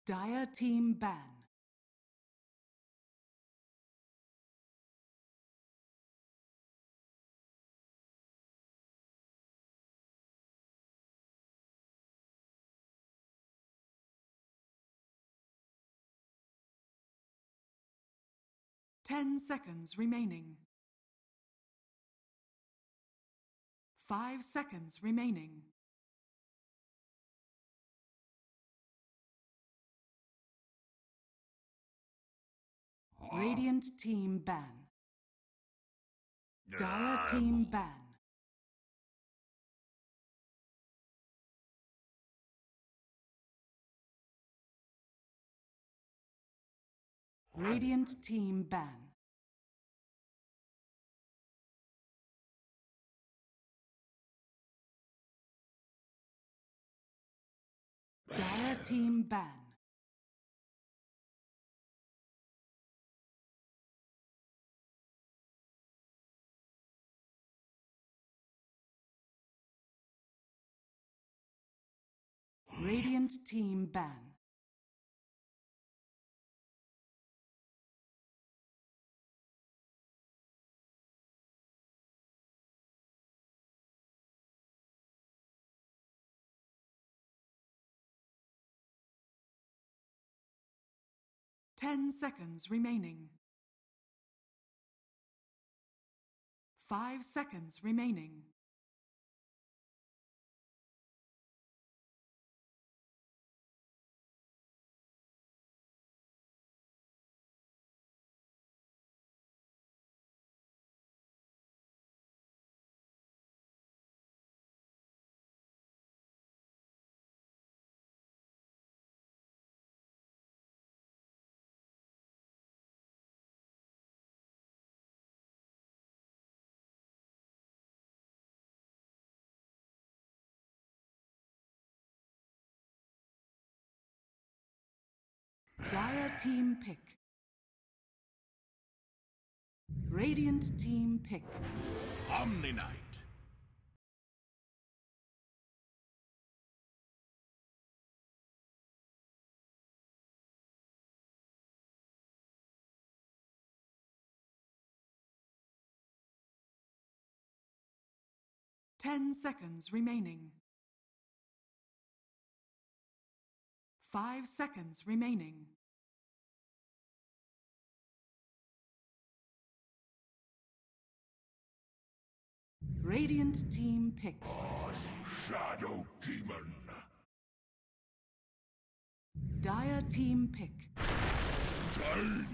Dire team ban. Ten seconds remaining. 5 seconds remaining. Radiant team ban. Dire team ban. Radiant team ban. Dire team ban. Radiant team ban. Ten seconds remaining. 5 seconds remaining. Dire team pick. Radiant team pick. Omni Knight. Ten seconds remaining. 5 seconds remaining. Radiant team pick. Shadow Demon. Dire team pick. Tiny.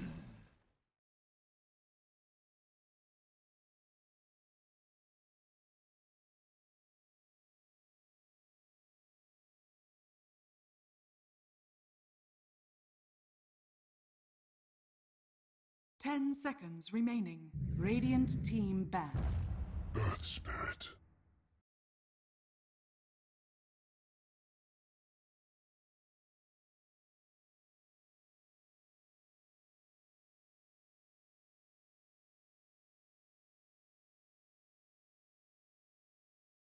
Ten seconds remaining. Radiant team ban. Earth Spirit.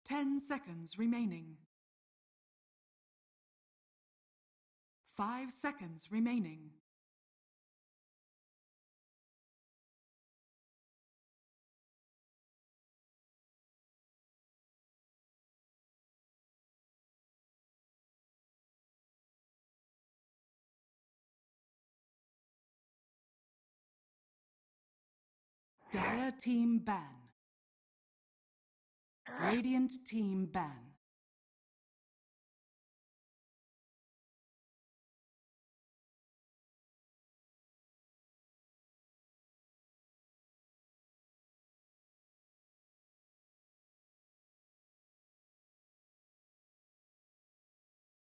Ten seconds remaining. 5 seconds remaining. Dire team ban. Radiant team ban.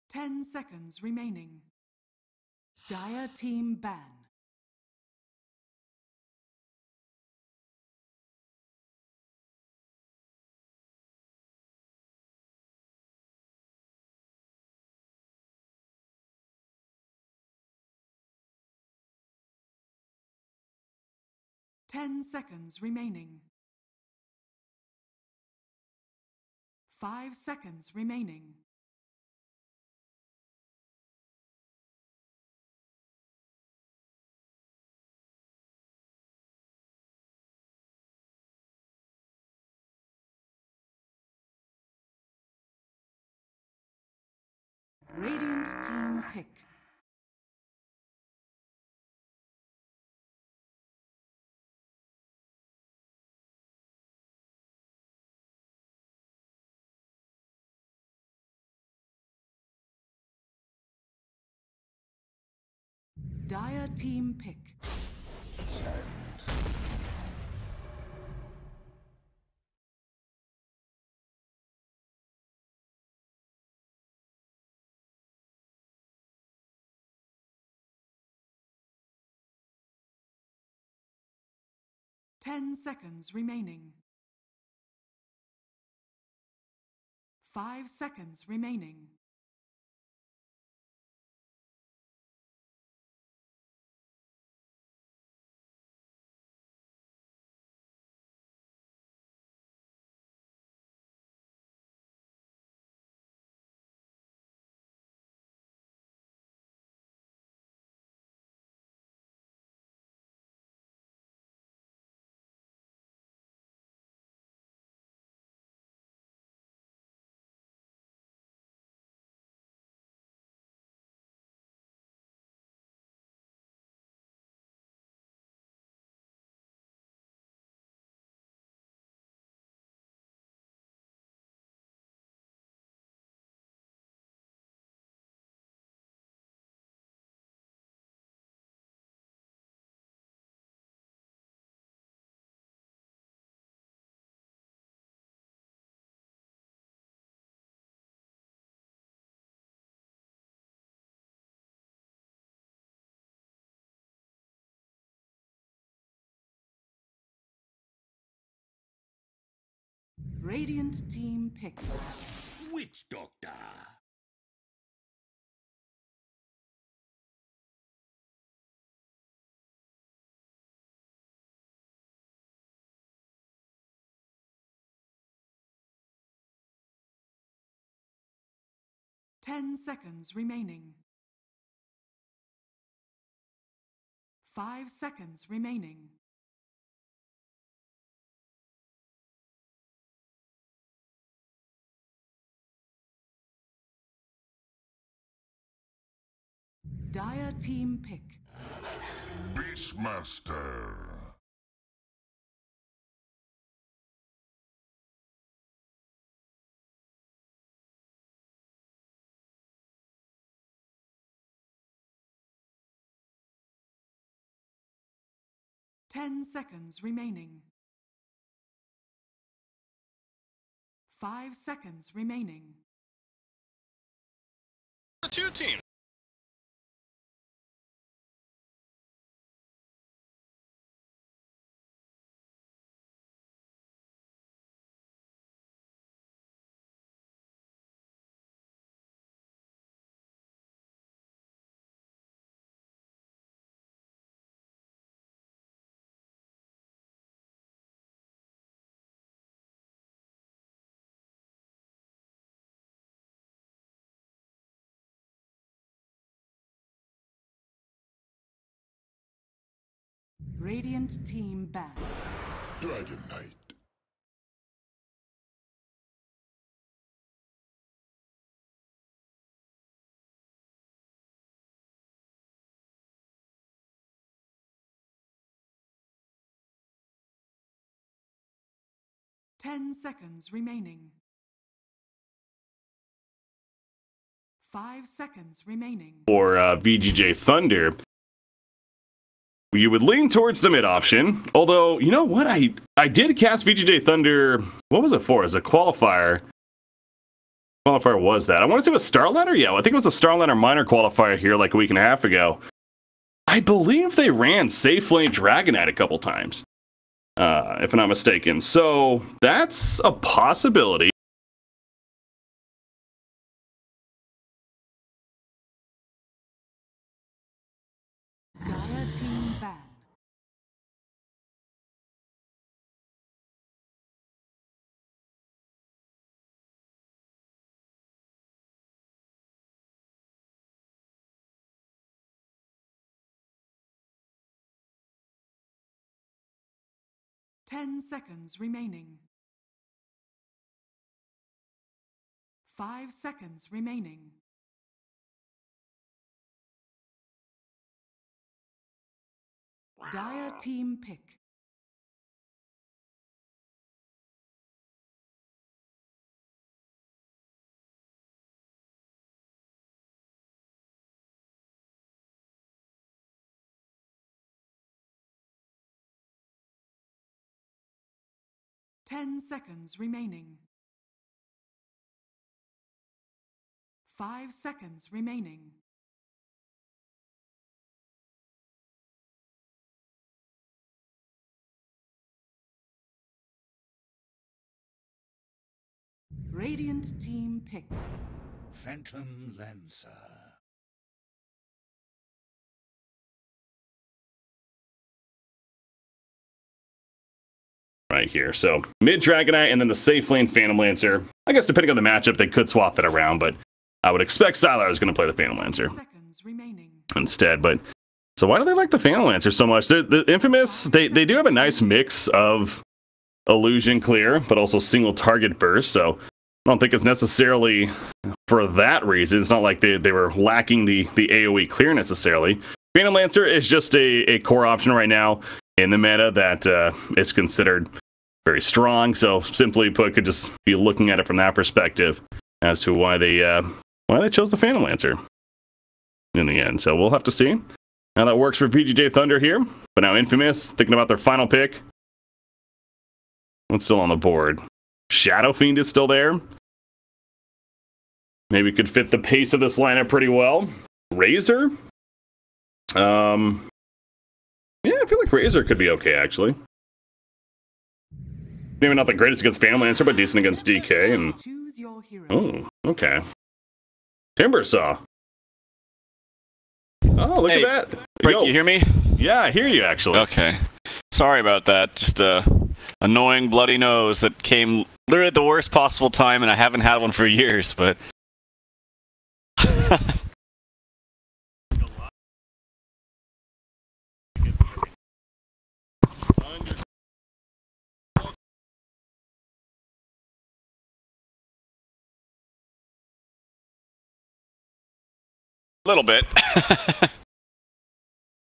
Ten seconds remaining. Dire team ban. Ten seconds remaining. 5 seconds remaining. Radiant team pick. Dire team pick. Send. 10 seconds remaining. 5 seconds remaining. Radiant team pick. Witch Doctor. Ten seconds remaining. 5 seconds remaining. Dire team pick. Beastmaster. Ten seconds remaining. 5 seconds remaining. The two teams. Radiant team ban. Dragon Knight. Ten seconds remaining. 5 seconds remaining. Or VGJ.Thunder. You would lean towards the mid option, although, you know what, I did cast VGJ.Thunder, what was it for, as a qualifier? Qualifier was that? I want to say it was Starlander? Yeah, I think it was a Starlander minor qualifier here like a week and a half ago. I believe they ran Safe Lane Dragon Knight a couple times, if I'm not mistaken. So that's a possibility. Dire team ban. Ten seconds remaining. 5 seconds remaining. Dire team pick. Ten seconds remaining. 5 seconds remaining. Radiant team pick. Phantom Lancer. Right here. So mid Dragonite and then the safe lane Phantom Lancer. I guess depending on the matchup, they could swap that around, but I would expect Sylar is going to play the Phantom Lancer instead. But so why do they like the Phantom Lancer so much? The Infamous, they do have a nice mix of illusion clear, but also single target burst. So I don't think it's necessarily for that reason. It's not like they were lacking the AoE clear necessarily. Phantom Lancer is just a core option right now in the meta that is considered very strong. So simply put, could just be looking at it from that perspective as to why they chose the Phantom Lancer in the end. So we'll have to see how that works for VGJ.Thunder here. But now Infamous thinking about their final pick. What's still on the board? Shadow Fiend is still there. Maybe could fit the pace of this lineup pretty well. Razor. Yeah, I feel like Razor could be okay, actually. Maybe not the greatest against Phantom Lancer, but decent against DK. And oh, okay. Timbersaw. Oh, look at that. Frank, you hear me? Yeah, I hear you, actually. Okay. Sorry about that. Just a annoying bloody nose that came literally at the worst possible time, and I haven't had one for years, but... little bit.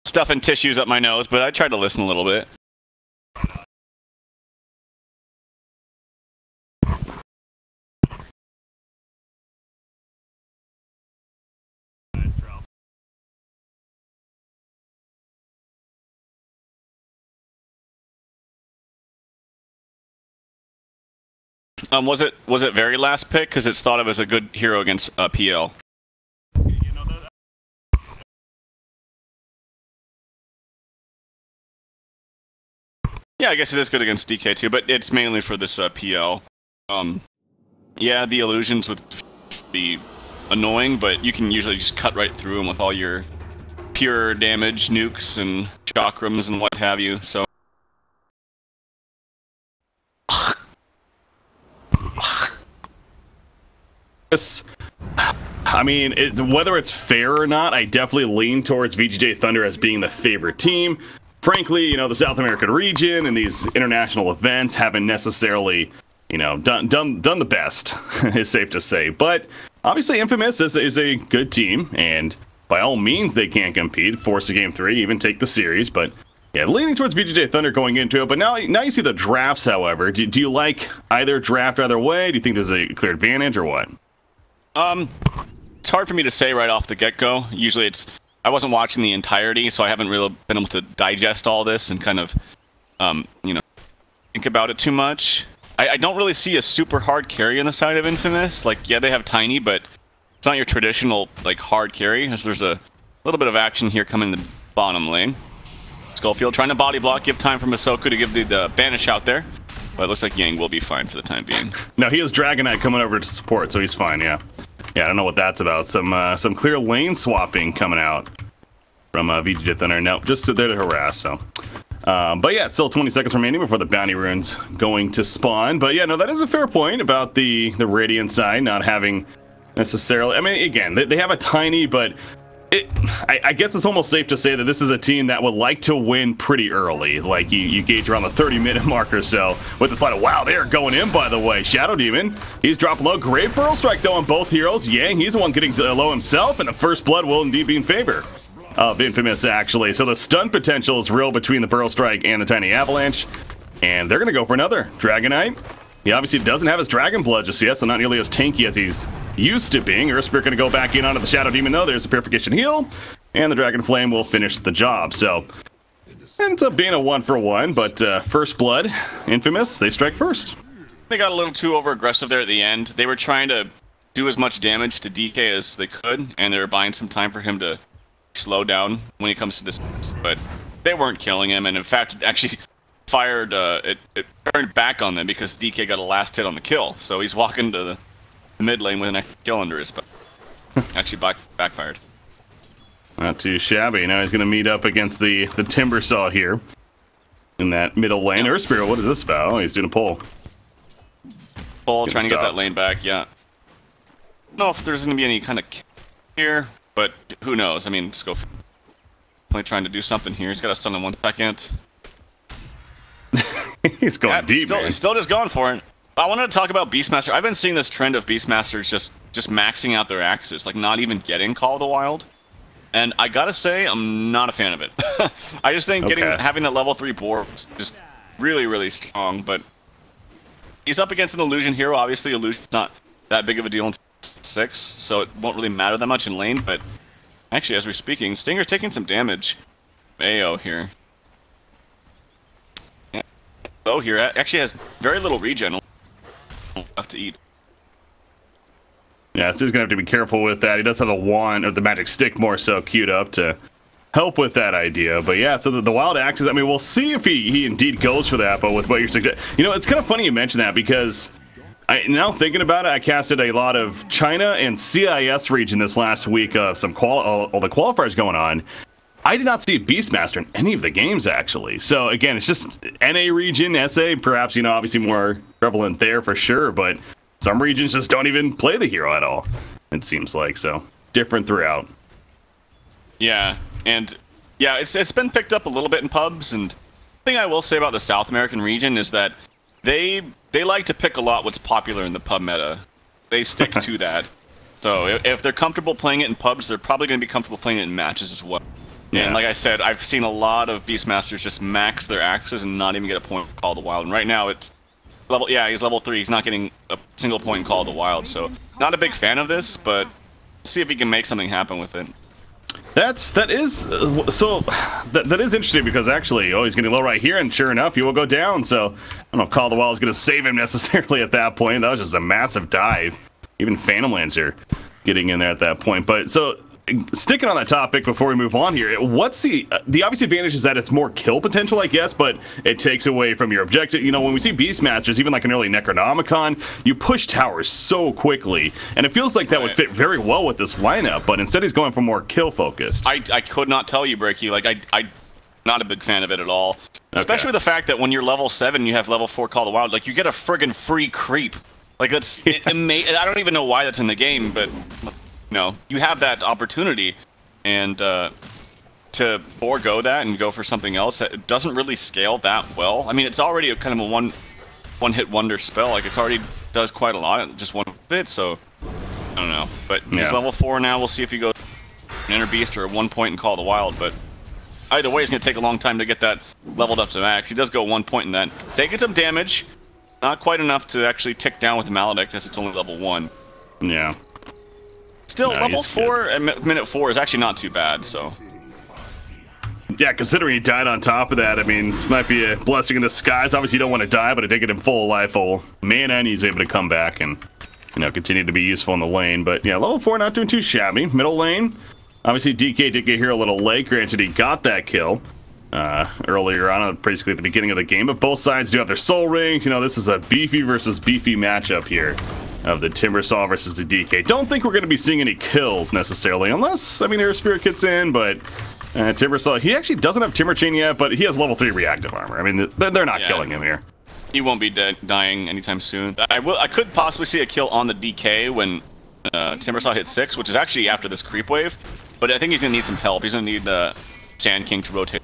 Stuffing tissues up my nose, but I tried to listen a little bit. Was it very last pick? Because it's thought of as a good hero against PL. Yeah, I guess it is good against DK too, but it's mainly for this PL. Yeah, the illusions would be annoying, but you can usually just cut right through them with all your pure damage nukes and chakrams and what have you. So. I mean, whether it's fair or not, I definitely lean towards VGJ.Thunder as being the favorite team. Frankly, you know, the South American region and these international events haven't necessarily, you know, done the best, is safe to say. But obviously, Infamous is a good team, and by all means, they can compete, force a game 3, even take the series. But yeah, leaning towards VGJ.Thunder going into it. But now you see the drafts, however. Do you like either draft either way? Do you think there's a clear advantage or what? It's hard for me to say right off the get-go. Usually I wasn't watching the entirety, so I haven't really been able to digest all this and kind of, you know, think about it too much. I don't really see a super hard carry on the side of Infamous. Like, yeah, they have Tiny, but it's not your traditional, like, hard carry, as there's a little bit of action here coming in the bottom lane. Skullfield trying to body block, give time for Masoku to give the banish out there. But it looks like Yang will be fine for the time being. No, he has Dragonite coming over to support, so he's fine, yeah. Yeah, I don't know what that's about. Some clear lane swapping coming out from VGJ.Thunder. Nope, just there to harass, so. But yeah, still 20 seconds remaining before the bounty rune's going to spawn. But yeah, no, that is a fair point about the Radiant side not having necessarily... I mean, again, they have a Tiny, but... I guess it's almost safe to say that this is a team that would like to win pretty early. Like, you gauge around the 30-minute mark or so with the slide of, wow, they are going in, by the way. Shadow Demon, he's dropped low. Great Burrow Strike, though, on both heroes. Yang, he's the one getting low himself, and the first blood will indeed be in favor. of Infamous, actually. So the stun potential is real between the Burrow Strike and the Tiny Avalanche. And they're going to go for another Dragonite. He obviously doesn't have his Dragon Blood just yet, so not nearly as tanky as he's used to being. Earthspirit going to go back in onto the Shadow Demon, though. There's a Purification Heal, and the Dragon Flame will finish the job. So, ends up being a 1-for-1, but First Blood, Infamous, they strike first. They got a little too over-aggressive there at the end. They were trying to do as much damage to DK as they could, and they were buying some time for him to slow down when he comes to this, but they weren't killing him, and in fact, it actually fired, it turned back on them because DK got a last hit on the kill, so he's walking to the mid lane with an extra kill under his belt. Actually backfired. Not too shabby. Now he's going to meet up against the Timbersaw here in that middle lane. Yep. Earthspirit, what is this about? Oh, he's doing a pull. Pull, trying to get that lane back, yeah. I don't know if there's going to be any kind of kill here, but who knows? I mean, let's go. Definitely trying to do something here. He's got a stun in 1 second. He's going deep, man. He's still just going for it. I wanted to talk about Beastmaster. I've been seeing this trend of Beastmasters just maxing out their axes, like not even getting Call of the Wild. And I gotta say, I'm not a fan of it. I just think having that level 3 board is just really, really strong. But he's up against an Illusion hero. Obviously, Illusion's not that big of a deal in 6, so it won't really matter that much in lane. But actually, as we're speaking, Stinger's taking some damage. AO here. Yeah. Oh, here actually has very little regen left to eat. Yeah, so he's gonna have to be careful with that. He does have a wand, or the magic stick more so, queued up to help with that idea. But yeah, so the wild axes, I mean, we'll see if he indeed goes for that, but with what you're suggesting, you know, it's kind of funny you mention that, because now thinking about it, I casted a lot of China and CIS region this last week, all the qualifiers going on. I did not see Beastmaster in any of the games, actually. So again, it's just NA region, SA, perhaps, you know, obviously more prevalent there for sure, but some regions just don't even play the hero at all, it seems like. So different throughout. Yeah, and yeah, it's been picked up a little bit in pubs, and the thing I will say about the South American region is that they like to pick a lot what's popular in the pub meta. They stick to that. So if they're comfortable playing it in pubs, they're probably going to be comfortable playing it in matches as well. Yeah. And like I said, I've seen a lot of Beastmasters just max their axes and not even get a point in Call of the Wild. And right now it's level, yeah, he's level 3. He's not getting a single point in Call of the Wild. So not a big fan of this, but see if he can make something happen with it. That is interesting, because actually, he's getting low right here, and sure enough, he will go down. So I don't know if Call of the Wild is going to save him necessarily at that point. That was just a massive dive. Even Phantom Lancer getting in there at that point. But so, sticking on that topic before we move on here, what's the obvious advantage is that it's more kill potential, I guess, but it takes away from your objective. You know, when we see Beastmasters, even like an early Necronomicon, you push towers so quickly, and it feels like that would fit very well with this lineup, but instead he's going for more kill focused. I could not tell you, Breaky. Like, I'm not a big fan of it at all. Especially with the fact that when you're level 7, you have level 4 Call of the Wild, like, you get a friggin' free creep. Like, that's amazing. I don't even know why that's in the game, but no, you have that opportunity, and to forego that and go for something else that doesn't really scale that well. I mean, it's already a kind of a one-hit wonder spell. Like, it's already does quite a lot, just one bit. So I don't know, but he's level 4 now. We'll see if he goes an Inner Beast or 1 point in Call of the Wild. But either way, it's gonna take a long time to get that leveled up to max. He does go 1 point in that, taking some damage, not quite enough to actually tick down with the Maledict, as it's only level 1. Yeah. Still, level 4 at minute 4 is actually not too bad, so. Yeah, considering he died on top of that, I mean, this might be a blessing in disguise. Obviously, you don't want to die, but to take it in full life, full mana, and he's able to come back and, you know, continue to be useful in the lane. But yeah, level 4 not doing too shabby. Middle lane, obviously DK did get here a little late. Granted, he got that kill earlier on, basically at the beginning of the game. But both sides do have their soul rings. You know, this is a beefy versus beefy matchup here of the Timbersaw versus the DK. Don't think we're going to be seeing any kills necessarily, unless, I mean, Air Spirit gets in, but Timbersaw, he actually doesn't have Timber Chain yet, but he has level 3 reactive armor. I mean, they're not killing him here. He won't be dying anytime soon. I could possibly see a kill on the DK when Timbersaw hits 6, which is actually after this creep wave, but I think he's going to need some help. He's going to need Sand King to rotate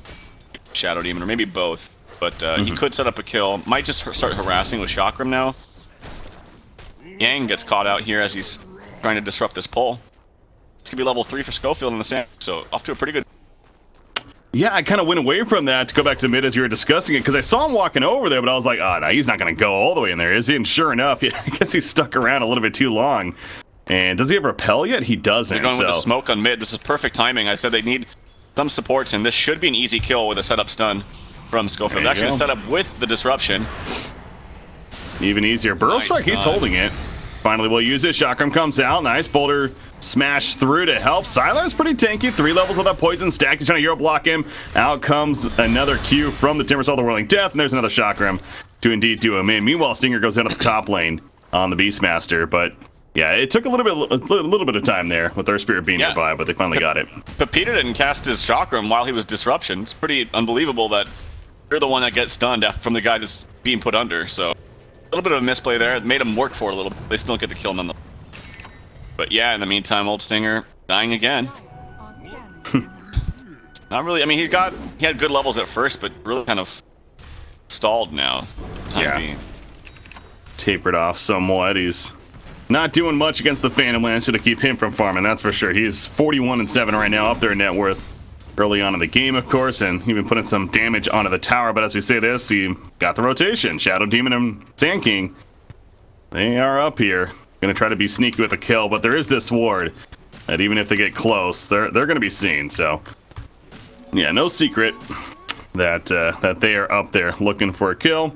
Shadow Demon, or maybe both, but he could set up a kill. Might just start harassing with Chakram now. Yang gets caught out here as he's trying to disrupt this pull. It's going to be level 3 for Schofield in the sand, so off to a pretty good Yeah, I kind of went away from that to go back to mid as you were discussing it, because I saw him walking over there, but I was like, oh, no, he's not going to go all the way in there, is he? And sure enough, I guess he's stuck around a little bit too long. And does he have repel yet? He doesn't. They're going with the smoke on mid. This is perfect timing. I said they need some supports, and this should be an easy kill with a setup stun from Schofield. Actually, a setup with the disruption. Even easier. Burrow Strike, he's holding it. Finally, we'll use it. Chakram comes out. Nice boulder smash through to help. Sylar's pretty tanky. 3 levels with that poison stack. He's trying to Euro block him. Out comes another Q from the Timbersaw, the Whirling Death, and there's another Chakram to indeed do him in. Meanwhile, Stinger goes down to the top lane on the Beastmaster, but yeah, it took a little bit of time there with Earth Spirit being nearby, but they finally got it. Pepita didn't cast his Chakram while he was disruption. It's pretty unbelievable that you're the one that gets stunned from the guy that's being put under, so a little bit of a misplay there. It made him work for it a little bit. They still don't get the kill nonetheless. But yeah, in the meantime, old Stinger dying again. Not really. I mean, he had good levels at first, but really kind of stalled now. Being. Tapered off somewhat. He's not doing much against the Phantom Lancer to keep him from farming, that's for sure. He's 41-7 right now, up there in net worth. Early on in the game, of course, and even putting some damage onto the tower. But as we say this, he got the rotation. Shadow Demon and Sand King, they are up here. Going to try to be sneaky with a kill, but there is this ward that even if they get close, they're going to be seen. So, yeah, no secret that that they are up there looking for a kill.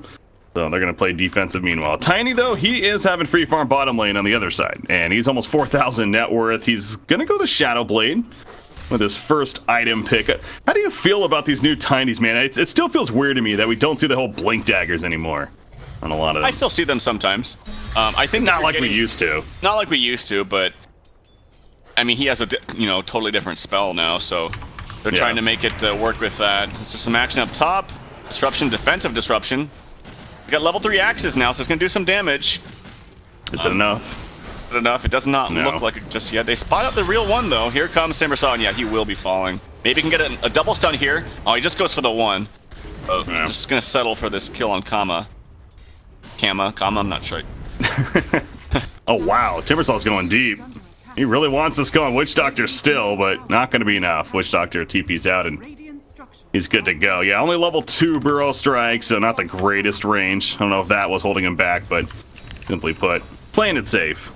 So they're going to play defensive meanwhile. Tiny, though, he is having free farm bottom lane on the other side, and he's almost 4,000 net worth. He's going to go the Shadow Blade with his first item pick. How do you feel about these new Tinies, man? It still feels weird to me that we don't see the whole blink daggers anymore on a lot of them. I still see them sometimes. I think not like we used to. Not like we used to, but I mean, he has a totally different spell now, so they're trying to make it work with that. So some action up top. Disruption, defensive disruption. He's got level 3 axes now, so it's gonna do some damage. Is it enough? Enough. It does not look like it just yet. They spot out the real one, though. Here comes Timbersaw, and yeah, he will be falling. Maybe he can get a double stun here. Oh, he just goes for the 1. Oh, yeah. Just gonna settle for this kill on Kama, I'm not sure. Oh, wow. Timbersaw's going deep. He really wants this going. Witch Doctor still, but not going to be enough. Witch Doctor TP's out, and he's good to go. Yeah, only level 2 Burrow Strike, so not the greatest range. I don't know if that was holding him back, but simply put, playing it safe.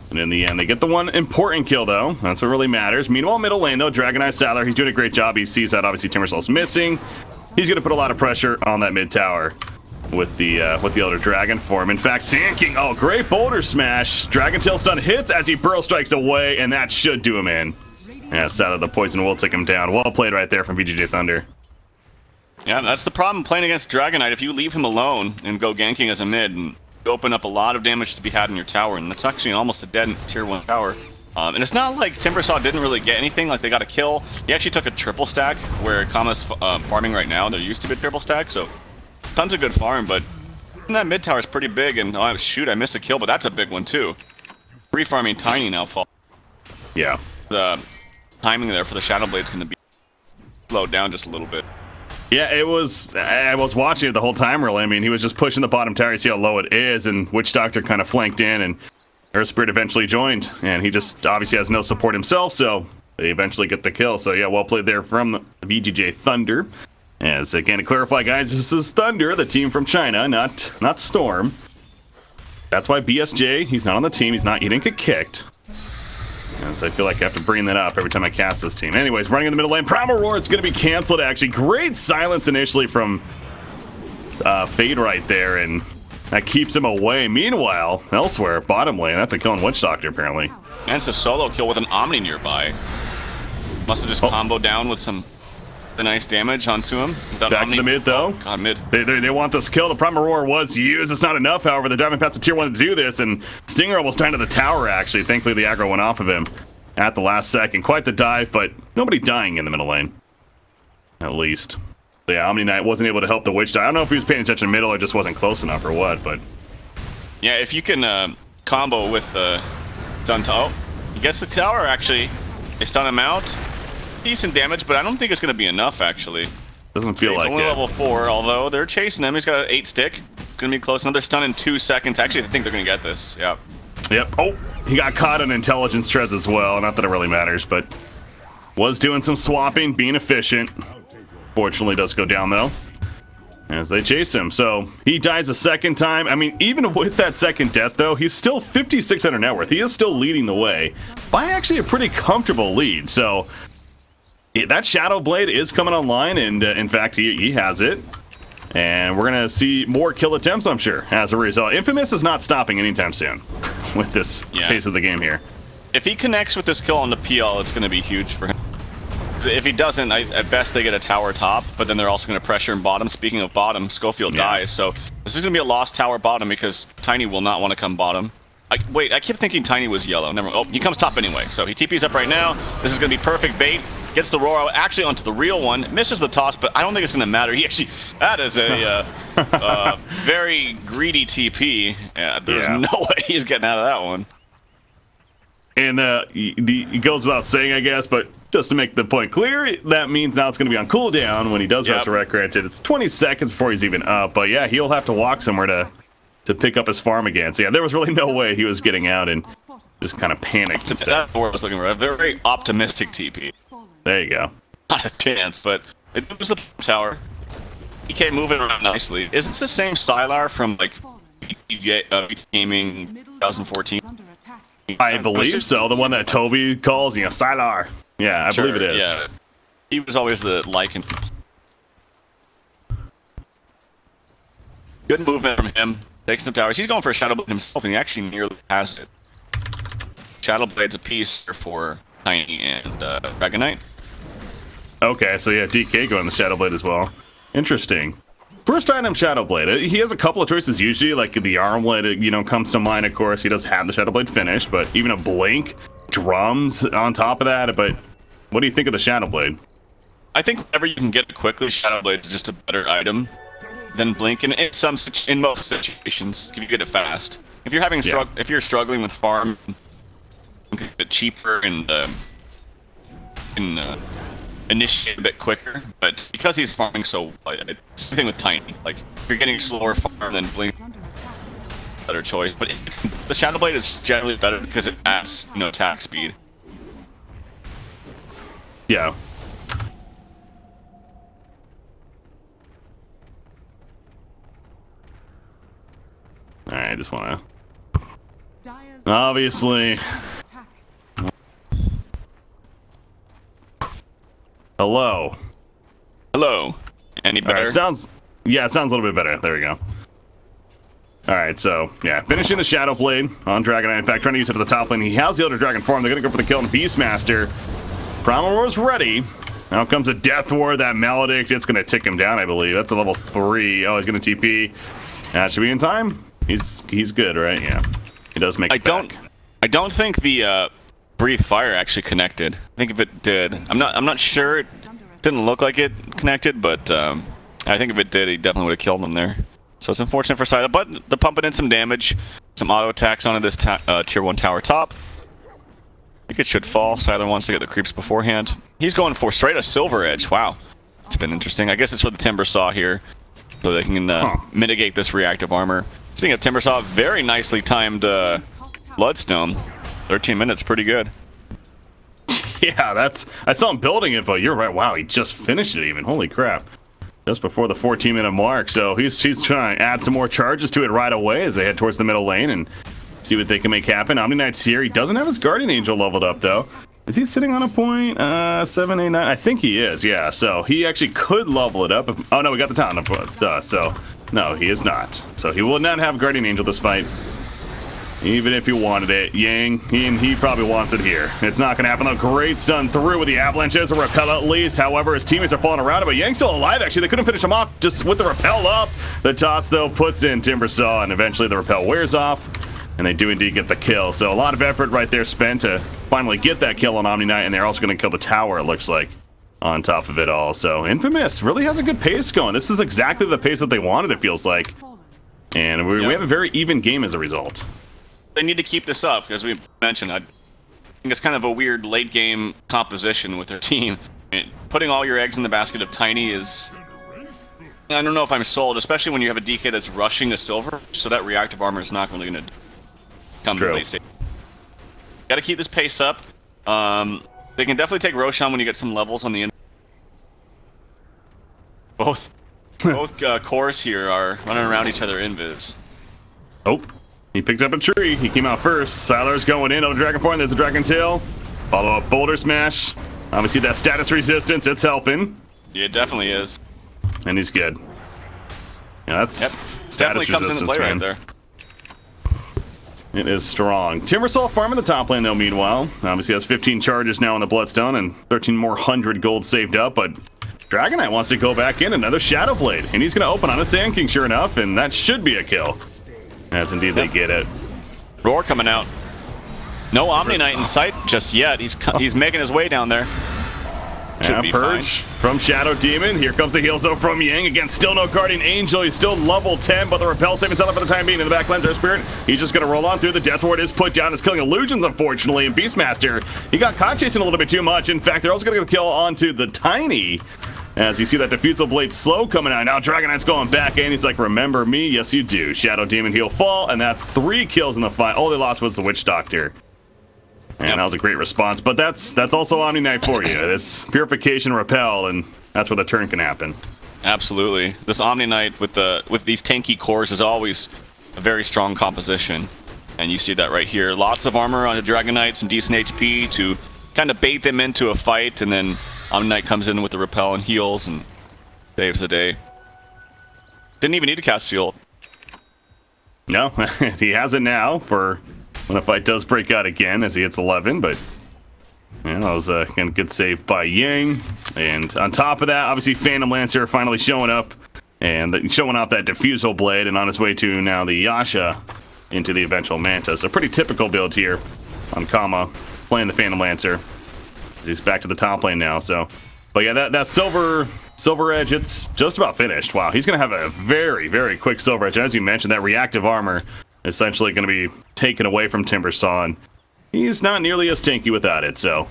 And in the end, they get the one important kill, though. That's what really matters. Meanwhile, middle lane, though, Dragon Eye Saddler, he's doing a great job. He sees that, obviously, Timbersaw's missing. He's going to put a lot of pressure on that mid tower with the Elder Dragon for him. In fact, Sand King, oh, great boulder smash. Dragon Tail stun hits as he Burrow Strikes away, and that should do him in. Yeah, Saddler, the poison will take him down. Well played right there from VGJ.Thunder. Yeah, that's the problem playing against Dragonite. If you leave him alone and go ganking as a mid, and you open up a lot of damage to be had in your tower, and that's actually almost a dead tier 1 tower. And it's not like Timbersaw didn't really get anything, like they got a kill. He actually took a triple stack, where Kama's farming right now. There used to be a triple stack, so tons of good farm, but that mid tower is pretty big, and oh shoot, I missed a kill, but that's a big one too. Free farming Tiny now fall. Yeah. The timing there for the Shadow Blade's going to be slowed down just a little bit. Yeah, I was watching it the whole time, really. I mean, he was just pushing the bottom tower to see how low it is, and Witch Doctor kind of flanked in, and Earth Spirit eventually joined, and he just obviously has no support himself, so they eventually get the kill. So yeah, well played there from VGJ.Thunder. As again, to clarify, guys, this is Thunder, the team from China, not Storm. That's why BSJ, he's not on the team. He didn't get kicked. And so I feel like I have to bring that up every time I cast this team. Anyways, running in the middle lane. Primal Roar, it's going to be canceled, actually. Great silence initially from Fade right there, and that keeps him away. Meanwhile, elsewhere, bottom lane, that's a kill on Witch Doctor, apparently. And it's a solo kill with an Omni nearby. Must have just comboed down with some nice damage onto him. Back to the mid, though. God, mid. They want this kill. The Primal Roar was used. It's not enough, however. They're diving past the tier 1 to do this, and Stinger almost died to the tower, actually. Thankfully, the aggro went off of him at the last second. Quite the dive, but nobody dying in the middle lane. At least. So yeah, Omni Knight wasn't able to help the Witch Die. I don't know if he was paying attention middle or just wasn't close enough or what, but... Yeah, if you can combo with stun to... Oh, he gets the tower, actually. They stun him out. Decent damage, but I don't think it's going to be enough, actually. Doesn't feel like it. He's only level 4, although they're chasing him. He's got an 8 stick. It's going to be close. Another stun in 2 seconds. Actually, I think they're going to get this. Yeah. Yep. Oh, he got caught on intelligence treads as well. Not that it really matters, but was doing some swapping, being efficient. unfortunately does go down though, as they chase him. So he dies a second time. I mean, even with that second death though, he's still 5,600 net worth. He is still leading the way by actually a pretty comfortable lead. So that Shadow Blade is coming online, and in fact, he has it. And we're going to see more kill attempts, I'm sure, as a result. Infamous is not stopping anytime soon with this pace of the game here. If he connects with this kill on the PL, it's going to be huge for him. If he doesn't, at best they get a tower top, but then they're also going to pressure in bottom. Speaking of bottom, Schofield dies, so this is going to be a lost tower bottom because Tiny will not want to come bottom. Wait, I keep thinking Tiny was yellow. Never. Oh, he comes top anyway, so he TP's up right now. This is going to be perfect bait. Gets the Roro actually onto the real one. Misses the toss, but I don't think it's going to matter. He actually, that is a very greedy TP. There's no way he's getting out of that one. And it goes without saying, I guess, but just to make the point clear, that means now it's going to be on cooldown when he does resurrect. Granted, it's 20 seconds before he's even up, but yeah, he'll have to walk somewhere to pick up his farm again. So yeah, there was really no way he was getting out, and just kind of panicked. That's what I was looking for. A very optimistic TP. There you go. Not a chance, but it was the tower. EK moving around nicely. Is this the same Stylar from like VGJ Gaming 2014? I believe so. The one that Toby calls, Stylar. Yeah, I believe it is. Yeah. He was always the Lycan. Good movement from him. Takes some towers. He's going for a Shadow Blade himself, and he actually nearly has it. Shadow Blade's a piece for Tiny and Dragon Knight. Okay, so yeah, DK going the Shadow Blade as well. Interesting. First item, Shadow Blade. He has a couple of choices usually, like the Armlet, comes to mind, of course. He does have the Shadow Blade finish, but even a Blink, drums on top of that. But what do you think of the Shadow Blade? I think whenever you can get it quickly, Shadow Blade is just a better item than Blink. And in most situations, if you get it fast. If you're having if you're struggling with farm, a bit cheaper and initiate a bit quicker, but because he's farming so, it's the thing with Tiny. Like, if you're getting slower farm than Blink, better choice. But the Shadow Blade is generally better because it adds, attack speed. Yeah. All right, I just want to. Obviously. Hello. Hello. Any better? Right, it sounds a little bit better. There we go. Alright, so, yeah, finishing the Shadow Blade on Dragon Knight. In fact, trying to use it to the top lane. He has the Elder Dragon form. They're going to go for the kill on Beastmaster. Primal Roar's ready. Now comes a Death Ward. That Maledict, it's going to tick him down, I believe. That's a level 3. Oh, he's going to TP. That should be in time. He's good, right? Yeah. He does make it back. I don't think the Breathe Fire actually connected. I think if it did, I'm not sure. It didn't look like it connected, but I think if it did, he definitely would have killed him there. So it's unfortunate for Sylar, but they're pumping in some damage, some auto attacks onto this tier 1 tower top. I think it should fall. Sylar wants to get the creeps beforehand. He's going for straight a Silver Edge. Wow, it's been interesting. I guess it's for the Timber Saw here, so they can mitigate this reactive armor. Speaking of Timber Saw, very nicely timed Bloodstone. 13 minutes, pretty good. Yeah, I saw him building it, but you're right. Wow, he just finished it even. Holy crap. Just before the 14-minute mark. So he's trying to add some more charges to it right away as they head towards the middle lane and see what they can make happen. Omni Knight's here. He doesn't have his Guardian Angel leveled up, though. Is he sitting on a point? 7, 8, 9? I think he is, yeah. So he actually could level it up. Oh, no, we got the talent up. So, no, he is not. So he will not have Guardian Angel this fight. Even if he wanted it, Yang, he probably wants it here. It's not going to happen, though. Great stun through with the Avalanche as a repel at least. However, his teammates are falling around him, but Yang's still alive, actually. They couldn't finish him off just with the repel up. The toss, though, puts in Timber Saw, and eventually the repel wears off, and they do indeed get the kill. So a lot of effort right there spent to finally get that kill on Omni Knight, and they're also going to kill the tower, it looks like, on top of it all. So Infamous really has a good pace going. This is exactly the pace that they wanted, it feels like. And we have a very even game as a result. They need to keep this up, because we mentioned, I think it's kind of a weird late game composition with their team. I mean, putting all your eggs in the basket of Tiny is, I don't know if I'm sold, especially when you have a DK that's rushing a silver, so that reactive armor is not really going to come to late stage. Got to keep this pace up. They can definitely take Roshan when you get some levels on the end. Both cores here are running around each other invis. Oh, he picked up a tree. He came out first. Siler's going in on the Dragon Form. There's a Dragon Tail. Follow up Boulder Smash. Obviously that status resistance, it's helping. Yeah, it definitely is. And he's good. Yeah, that's definitely comes into play right there. It is strong. Timbersaw farming the top lane though, meanwhile. Obviously has 15 charges now on the Bloodstone and 13 more 100 gold saved up, but Dragon Knight wants to go back in another Shadow Blade, and he's going to open on a Sand King, sure enough, and that should be a kill. As indeed they get it. Roar coming out. No Omni Knight in sight just yet. He's making his way down there. Should be Purge from Shadow Demon. Here comes the heals though from Yang. Again, still no Guardian Angel. He's still level 10, but the repel saving setup for the time being in the back lens. Spirit, he's just going to roll on through. The Death Ward is put down. It's killing Illusions, unfortunately. And Beastmaster, he got caught chasing a little bit too much. In fact, they're also going to get the kill onto the Tiny. As you see that Diffusal Blade slow coming out. Now Dragon Knight's going back in. He's like, remember me? Yes, you do. Shadow Demon, he'll fall. And that's 3 kills in the fight. All they lost was the Witch Doctor. And that was a great response, but that's also Omni Knight for you. It's Purification, Repel, and that's where the turn can happen. Absolutely. This Omni Knight with these tanky cores is always a very strong composition. And you see that right here. Lots of armor on the Dragon Knight, some decent HP to kind of bait them into a fight, and then Omni Knight comes in with the Repel and heals and saves the day. Didn't even need to cast Seal. No, he has it now for when a fight does break out again, as he hits 11, but yeah, that was a good save by Yang. And on top of that, obviously Phantom Lancer finally showing up and showing off that Diffusal Blade, and on his way to now the Yasha into the eventual Manta. So pretty typical build here on Kama, playing the Phantom Lancer. He's back to the top lane now, so. But yeah, that Silver Edge, it's just about finished. Wow, he's going to have a very, very quick Silver Edge. As you mentioned, that reactive armor essentially going to be taken away from Timbersaw, and he's not nearly as tanky without it, so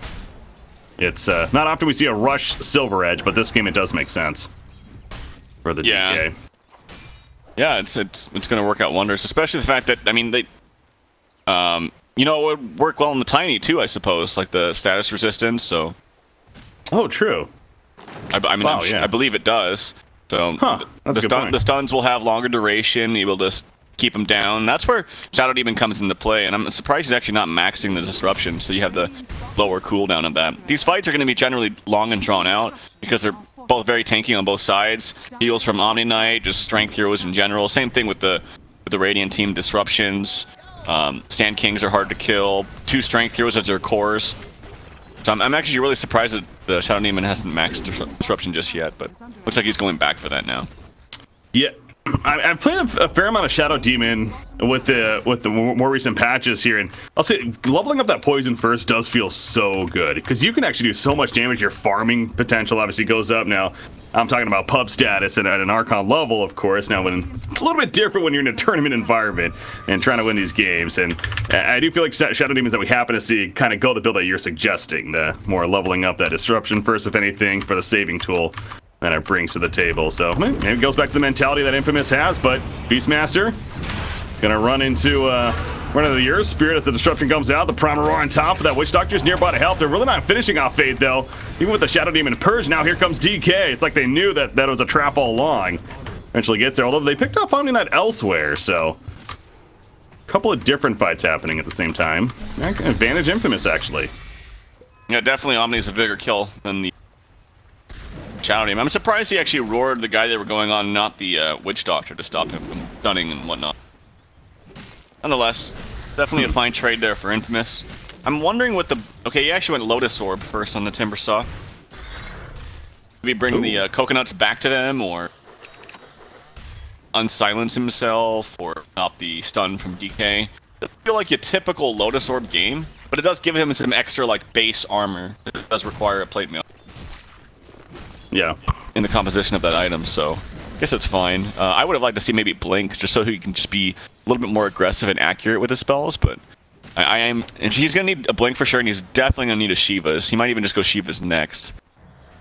it's not often we see a rush Silver Edge, but this game it does make sense for the DK. Yeah, it's going to work out wonders, especially the fact that, I mean, they you know, it would work well in the Tiny too, I suppose, like the status resistance, so. Oh, true. I mean, wow, I believe it does. So the stuns will have longer duration, able to keep him down. That's where Shadow Demon comes into play, and I'm surprised he's actually not maxing the disruption, so you have the lower cooldown of that. These fights are going to be generally long and drawn out because they're both very tanky on both sides. Heals from Omni Knight, just strength heroes in general. Same thing with the Radiant team disruptions. Sand Kings are hard to kill. 2 strength heroes as their cores. So I'm actually really surprised that the Shadow Demon hasn't maxed disruption just yet, but looks like he's going back for that now. Yeah. I've played a fair amount of Shadow Demon with the more recent patches here, and I'll say leveling up that poison first does feel so good because you can actually do so much damage. Your farming potential obviously goes up. Now I'm talking about pub status and at an Archon level, of course. Now when it's a little bit different when you're in a tournament environment and trying to win these games, and I do feel like Shadow Demons that we happen to see kind of go the build that you're suggesting, the more leveling up that disruption first, if anything, for the saving tool that it brings to the table. So maybe it goes back to the mentality that Infamous has, but Beastmaster gonna run into the Earth Spirit as the disruption comes out. The Primal Roar on top of that Witch Doctor's nearby to help. They're really not finishing off Fade though, even with the Shadow Demon Purge. Now here comes DK. It's like they knew that was a trap all along. Eventually gets there, although they picked up Omni Knight elsewhere, so a couple of different fights happening at the same time. That can advantage Infamous actually. Yeah, definitely Omni's a bigger kill than the Shadow Demon. I'm surprised he actually roared the guy they were going on, not the Witch Doctor, to stop him from stunning and whatnot. Nonetheless, definitely a fine trade there for Infamous. I'm wondering what the... Okay, he actually went Lotus Orb first on the Timbersaw. Maybe bring the coconuts back to them, or unsilence himself, or stop the stun from DK. It doesn't feel like a typical Lotus Orb game, but it does give him some extra like base armor that does require a plate mail. Yeah. In the composition of that item, so I guess it's fine. I would have liked to see maybe Blink, just so he can just be a little bit more aggressive and accurate with his spells, but and he's going to need a Blink for sure, and he's definitely going to need a Shiva's. He might even just go Shiva's next.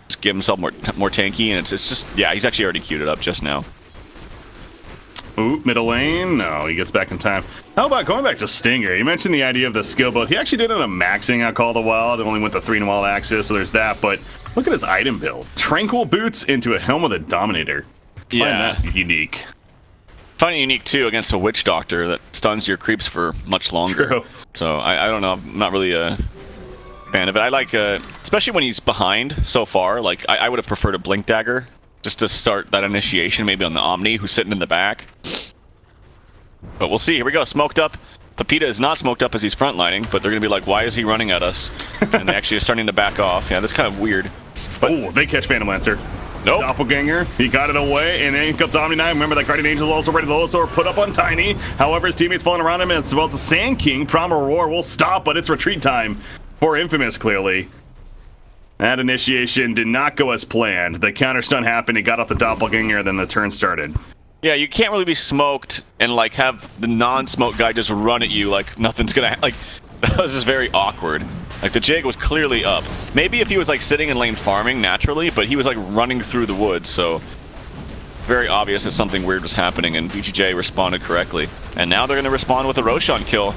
Just give himself more tanky, and it's just, yeah, he's actually already queued it up just now. Ooh, middle lane. No, he gets back in time. How about going back to Stinger? You mentioned the idea of the skill build. He actually did end up maxing out Call of the Wild. It only went to 3 in Wild Access, so there's that. But look at his item build. Tranquil Boots into a Helm of the Dominator. Yeah. Find that unique. Find it unique too against a witch doctor that stuns your creeps for much longer. True. So I don't know. I'm not really a fan of it. I like, especially when he's behind so far. Like I would have preferred a blink dagger just to start that initiation, maybe on the Omni who's sitting in the back. But we'll see. Here we go. Smoked up. Pepita is not smoked up as he's frontlining, but they're gonna be like, why is he running at us? And they actually are starting to back off. Yeah, that's kind of weird. But Oh, they catch Phantom Lancer. nope. Doppelganger, he got it away, and then comes Omni Knight. Remember that Guardian Angel is also ready to low sword put up on Tiny. However, his teammates falling around him, as well as the Sand King. Primal Roar will stop, but it's retreat time for Infamous, clearly. That initiation did not go as planned. The counter stun happened, he got off the Doppelganger, then the turn started. Yeah, you can't really be smoked and like have the non-smoke guy just run at you like nothing's gonna like. That was just very awkward. Like the Jig was clearly up. Maybe if he was like sitting in lane farming naturally, but he was like running through the woods, so very obvious that something weird was happening, and VGJ responded correctly. And now they're gonna respond with a Roshan kill.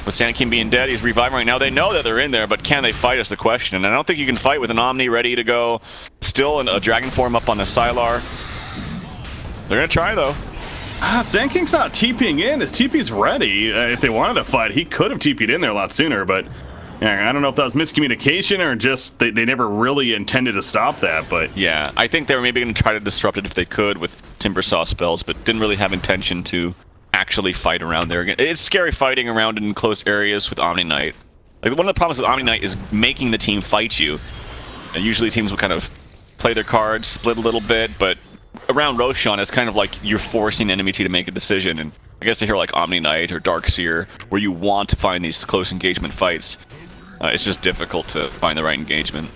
With Sand King being dead, he's reviving right now. They know that they're in there, but can they fight is the question. And I don't think you can fight with an Omni ready to go. Still a Dragon Form up on the Sylar. They're gonna try though. Sand King's not TPing in. His TP's ready. If they wanted to fight, he could have TP'd in there a lot sooner, but yeah, I don't know if that was miscommunication or just they never really intended to stop that, but Yeah, I think they were maybe going to try to disrupt it if they could with Timbersaw spells, but didn't really have intention to actually fight around there again. It's scary fighting around in close areas with Omni Knight. Like, one of the problems with Omni Knight is making the team fight you. And usually teams will kind of play their cards, split a little bit, but around Roshan, it's kind of like you're forcing the enemy team to make a decision. And I guess to hear like Omni Knight or Darkseer, where you want to find these close engagement fights, it's just difficult to find the right engagement.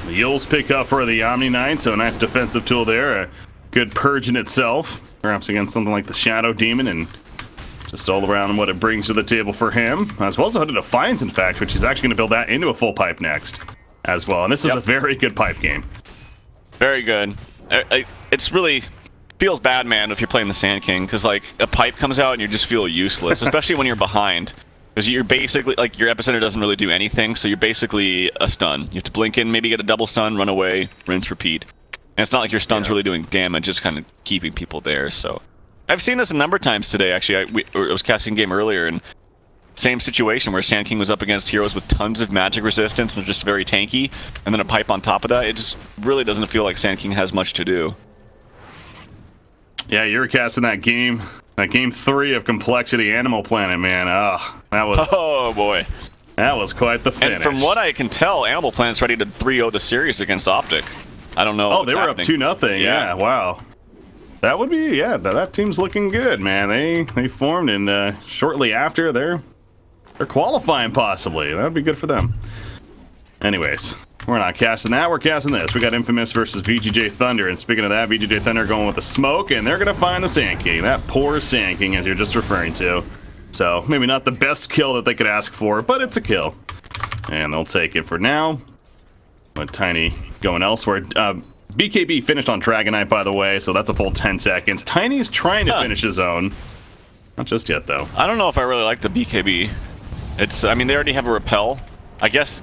the Yules pick up for the Omni Knight, so a nice defensive tool there. A good purge in itself, perhaps against something like the Shadow Demon, and just all around what it brings to the table for him. As well as a Hooded Defiance, in fact, which he's actually going to build that into a full pipe next as well. And this is a very good pipe game. Very good. It's really feels bad, man, if you're playing the Sand King, because like a pipe comes out and you just feel useless, especially when you're behind. Because you're basically, like, your epicenter doesn't really do anything, so you're basically a stun. You have to blink in, maybe get a double stun, run away, rinse, repeat. And it's not like your stun's really doing damage, just kind of keeping people there, so. I've seen this a number of times today, actually. I was casting a game earlier, and same situation where Sand King was up against heroes with tons of magic resistance and just very tanky, and then a pipe on top of that. It just really doesn't feel like Sand King has much to do. Yeah, you were casting that game. Game 3 of Complexity Animal Planet, man. That was... Oh, boy. That was quite the finish. And from what I can tell, Animal Planet's ready to 3-0 the series against Optic. I don't know Oh, they were up 2-0. Yeah, wow. That would be, yeah, that team's looking good, man. They formed, and shortly after, they're qualifying, possibly. That would be good for them. Anyways, we're not casting that, we're casting this. We got Infamous versus VGJ.Thunder, and speaking of that, VGJ.Thunder going with the smoke, and they're going to find the Sand King. That poor Sand King, as you're just referring to. So, maybe not the best kill that they could ask for, but it's a kill. And they'll take it for now. But Tiny going elsewhere. BKB finished on Dragonite, by the way, so that's a full 10 seconds. Tiny's trying to finish his own. Not just yet, though. I don't know if I really like the BKB. It's, I mean, they already have a repel. I guess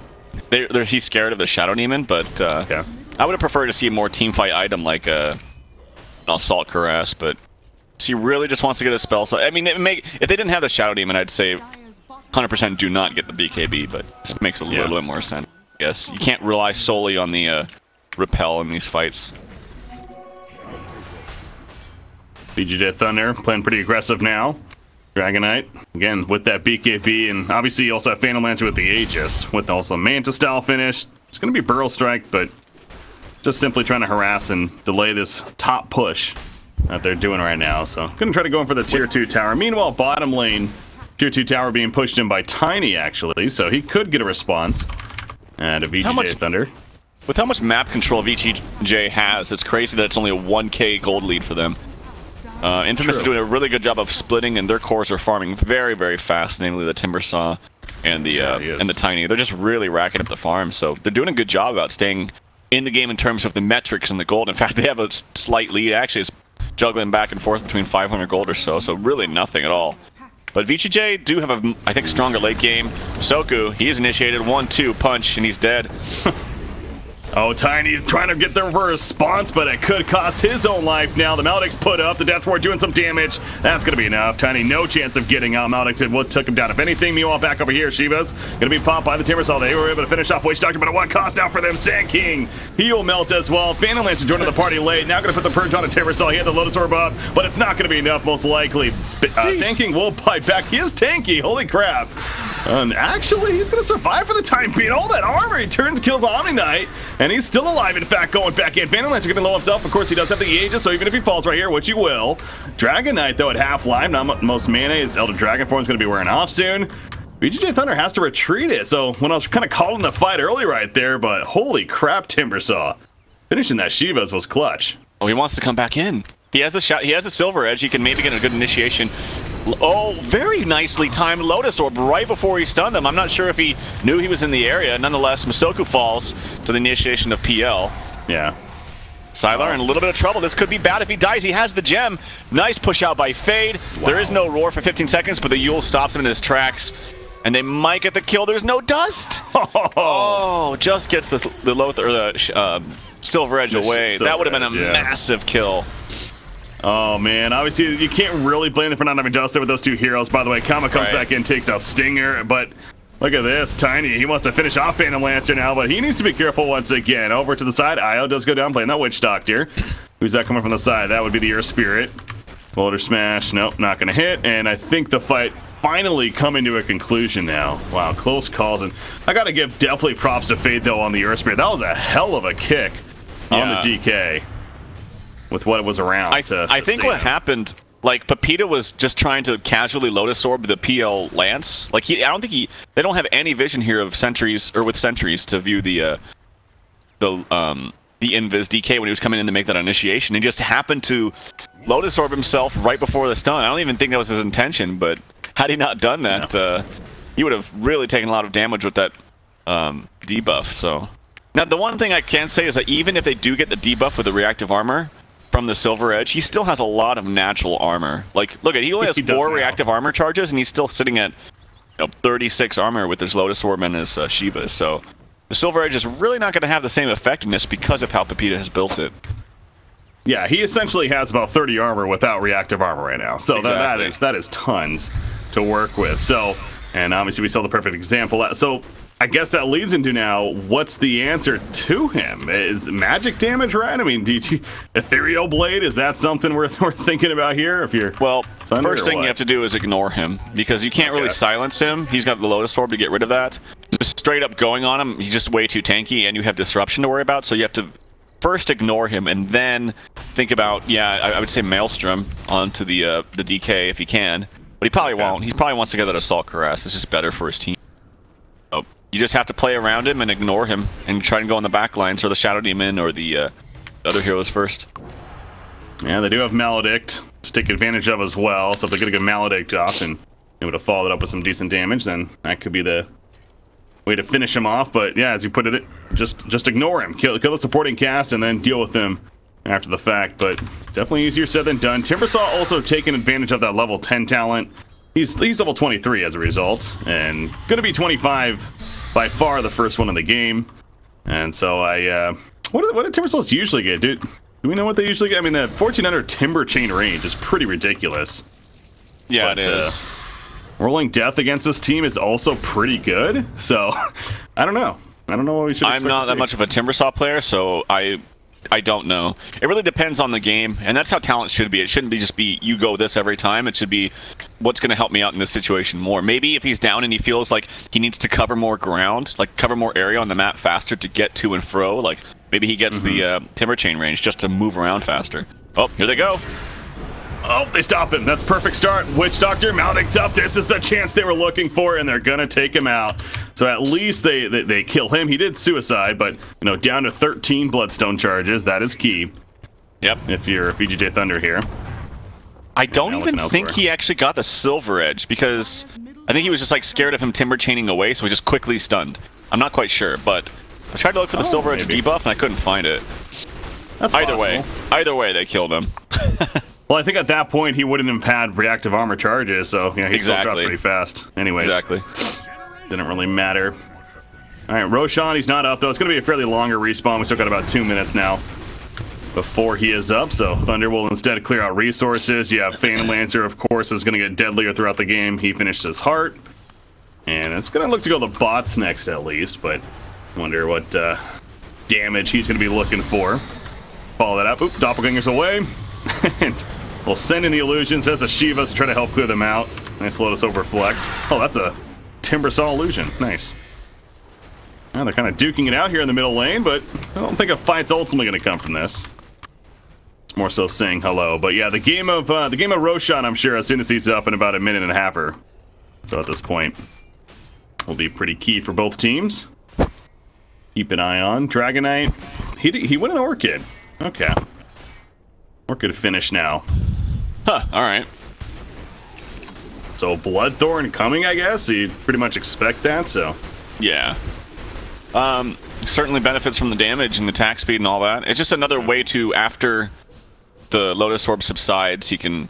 he's scared of the Shadow Demon, but Yeah. I would have preferred to see a more teamfight item like an Assault Caress, but he really just wants to get a spell. So, I mean, if they didn't have the Shadow Demon, I'd say 100% do not get the BKB, but this makes a little bit more sense. I guess you can't rely solely on the repel in these fights. VGJ.Thunder playing pretty aggressive now. Dragonite, again, with that BKB, and obviously you also have Phantom Lancer with the Aegis, with also Manta style finish. It's going to be Burrow Strike, but just simply trying to harass and delay this top push that they're doing right now. So, going to try to go in for the Tier 2 tower. Meanwhile, bottom lane, Tier 2 tower being pushed in by Tiny, actually, so he could get a response to VGJ.Thunder. With how much map control VGJ has, it's crazy that it's only a 1k gold lead for them. Infamous is doing a really good job of splitting, and their cores are farming very, very fast, namely the Timbersaw and the Tiny. They're just really racking up the farm, so they're doing a good job about staying in the game in terms of the metrics and the gold. In fact, they have a slight lead. Actually, it's juggling back and forth between 500 gold or so, so really nothing at all. But VGJ do have a, I think, stronger late game. Soku, he's initiated 1-2 punch, and he's dead. Oh, Tiny trying to get there for a response, but it could cost his own life now. The Maledict's put up, the Death Ward doing some damage. That's going to be enough. Tiny, no chance of getting out. Maledict took him down. If anything, meanwhile, back over here, Shiva's going to be popped by the Timbersaw. They were able to finish off Witch Doctor, but at what cost now for them? Sand King, he will melt as well. Phantom Lancer joining the party late. Now going to put the Purge on a Timbersaw. He had the Lotus Orb up, but it's not going to be enough, most likely. Sand King will pipe back. He is tanky. Holy crap. And actually, he's going to survive for the time being. All that armor, he turns, kills Omni Knight, and he's still alive, in fact, going back in. Phantom Lancer getting low himself. Of course, he does have the Aegis, so even if he falls right here, which he will. Dragon Knight, though, at half life, not most mana. His Elder Dragon form is going to be wearing off soon. VGJ.Thunder has to retreat it, so when I was kind of calling the fight early right there, but holy crap, Timbersaw. Finishing that Shiva's was clutch. Oh, he wants to come back in. He has the shot. He has the Silver Edge. He can maybe get a good initiation. Oh, very nicely timed Lotus Orb right before he stunned him. I'm not sure if he knew he was in the area. Nonetheless, Masoku falls to the initiation of PL. Yeah. Sylar in a little bit of trouble. This could be bad if he dies. He has the gem. Nice push out by Fade. Wow. There is no roar for 15 seconds, but the Yule stops him in his tracks. And they might get the kill. There's no dust. Oh, just gets the Silver Edge away. That would have been a massive kill. Oh man, obviously you can't really blame them for not having dust there with those two heroes. By the way, Kama comes back in, takes out Stinger, but look at this, Tiny. He wants to finish off Phantom Lancer now, but he needs to be careful once again. Over to the side, Io does go down playing that Witch Doctor. Who's that coming from the side? That would be the Earth Spirit. Boulder Smash, nope, not gonna hit, and I think the fight finally coming to a conclusion now. Wow, close calls, and I gotta give definitely props to Fade though on the Earth Spirit. That was a hell of a kick on the DK. With what was around. I think what happened, like Pepita was just trying to casually Lotus Orb the PL Lance. Like I don't think they don't have any vision here of sentries or with sentries to view the Invis DK when he was coming in to make that initiation. He just happened to Lotus Orb himself right before the stun. I don't even think that was his intention, but had he not done that, he would have really taken a lot of damage with that debuff. So now the one thing I can say is that even if they do get the debuff with the reactive armor from the Silver Edge, he still has a lot of natural armor. Like, look at, he only has 4 reactive armor charges, and he's still sitting at 36 armor with his Lotus Orb and his Shiva. So the Silver Edge is really not going to have the same effectiveness because of how Pepita has built it. Yeah, he essentially has about 30 armor without reactive armor right now. So exactly. that is tons to work with. So, and obviously we saw the perfect example. So I guess that leads into now, what's the answer to him? Is magic damage right? I mean, Ethereal Blade, is that something worth thinking about here? If you're Thunder, first thing you have to do is ignore him, because you can't really silence him. He's got the Lotus Orb to get rid of that. Just straight up going on him, he's just way too tanky, and you have disruption to worry about, so you have to first ignore him, and then think about, I would say Maelstrom onto the DK if you can. But he probably won't. He probably wants to get that Assault Caress. It's just better for his team. You just have to play around him and ignore him and try and go on the back lines or the Shadow Demon or the other heroes first. Yeah, they do have Maledict to take advantage of as well, so if they get a good Maledict off and able to follow it up with some decent damage, then that could be the way to finish him off. But yeah, as you put it, just ignore him. Kill the supporting cast and then deal with him after the fact. But definitely easier said than done. Timbersaw also taking advantage of that level 10 talent. He's level 23 as a result, and gonna be 25 by far the first one in the game. And so what did Timbersaws usually get, dude? Do we know what they usually get? I mean, the 1400 Timber Chain range is pretty ridiculous. Yeah, it is. Rolling Death against this team is also pretty good. So I don't know. I don't know what we should expect. I'm not that much of a Timbersaw player, so I don't know. It really depends on the game, and that's how talent should be. It shouldn't be just you go this every time. It should be what's going to help me out in this situation more. Maybe if he's down and he feels like he needs to cover more ground, like cover more area on the map faster to get to and fro, like maybe he gets the Timber Chain range just to move around faster. Oh, here they go. Oh, they stop him. That's perfect start. Witch Doctor, Maledict's up. This is the chance they were looking for, and they're gonna take him out. So at least they kill him. He did suicide, but down to 13 Bloodstone charges. That is key. Yep. If you're VGJ.Thunder here. I don't even think he actually got the Silver Edge, because I think he was just like scared of him Timber Chaining away, so he just quickly stunned. I'm not quite sure, but I tried to look for the Silver Edge debuff and I couldn't find it. That's either way, they killed him. Well, I think at that point he wouldn't have had reactive armor charges, so he still dropped pretty fast. Anyways, exactly. Didn't really matter. All right, Roshan, he's not up, though. It's going to be a fairly longer respawn. We still got about 2 minutes now before he is up, so Thunder will instead clear out resources. You have Phantom Lancer, of course, is going to get deadlier throughout the game. He finished his heart. And it's going to look to go the bots next, at least, but wonder what damage he's going to be looking for. Follow that up. Oop, Doppelganger's away. And we'll send in the illusions as a Shiva to try to help clear them out. Nice Lotus Overflect. Oh, that's a Timbersaw illusion. Nice. Now they're kind of duking it out here in the middle lane, but I don't think a fight's ultimately going to come from this. It's more so saying hello. But yeah, the game of Roshan, I'm sure, as soon as he's up in about a minute and a half or so at this point, will be pretty key for both teams. Keep an eye on Dragonite. He went an Orchid. Okay. Orchid finish now. Huh, alright. So Bloodthorn coming, I guess? You'd pretty much expect that, so. Yeah. Certainly benefits from the damage and the attack speed and all that. It's just another way to, after the Lotus Orb subsides, he can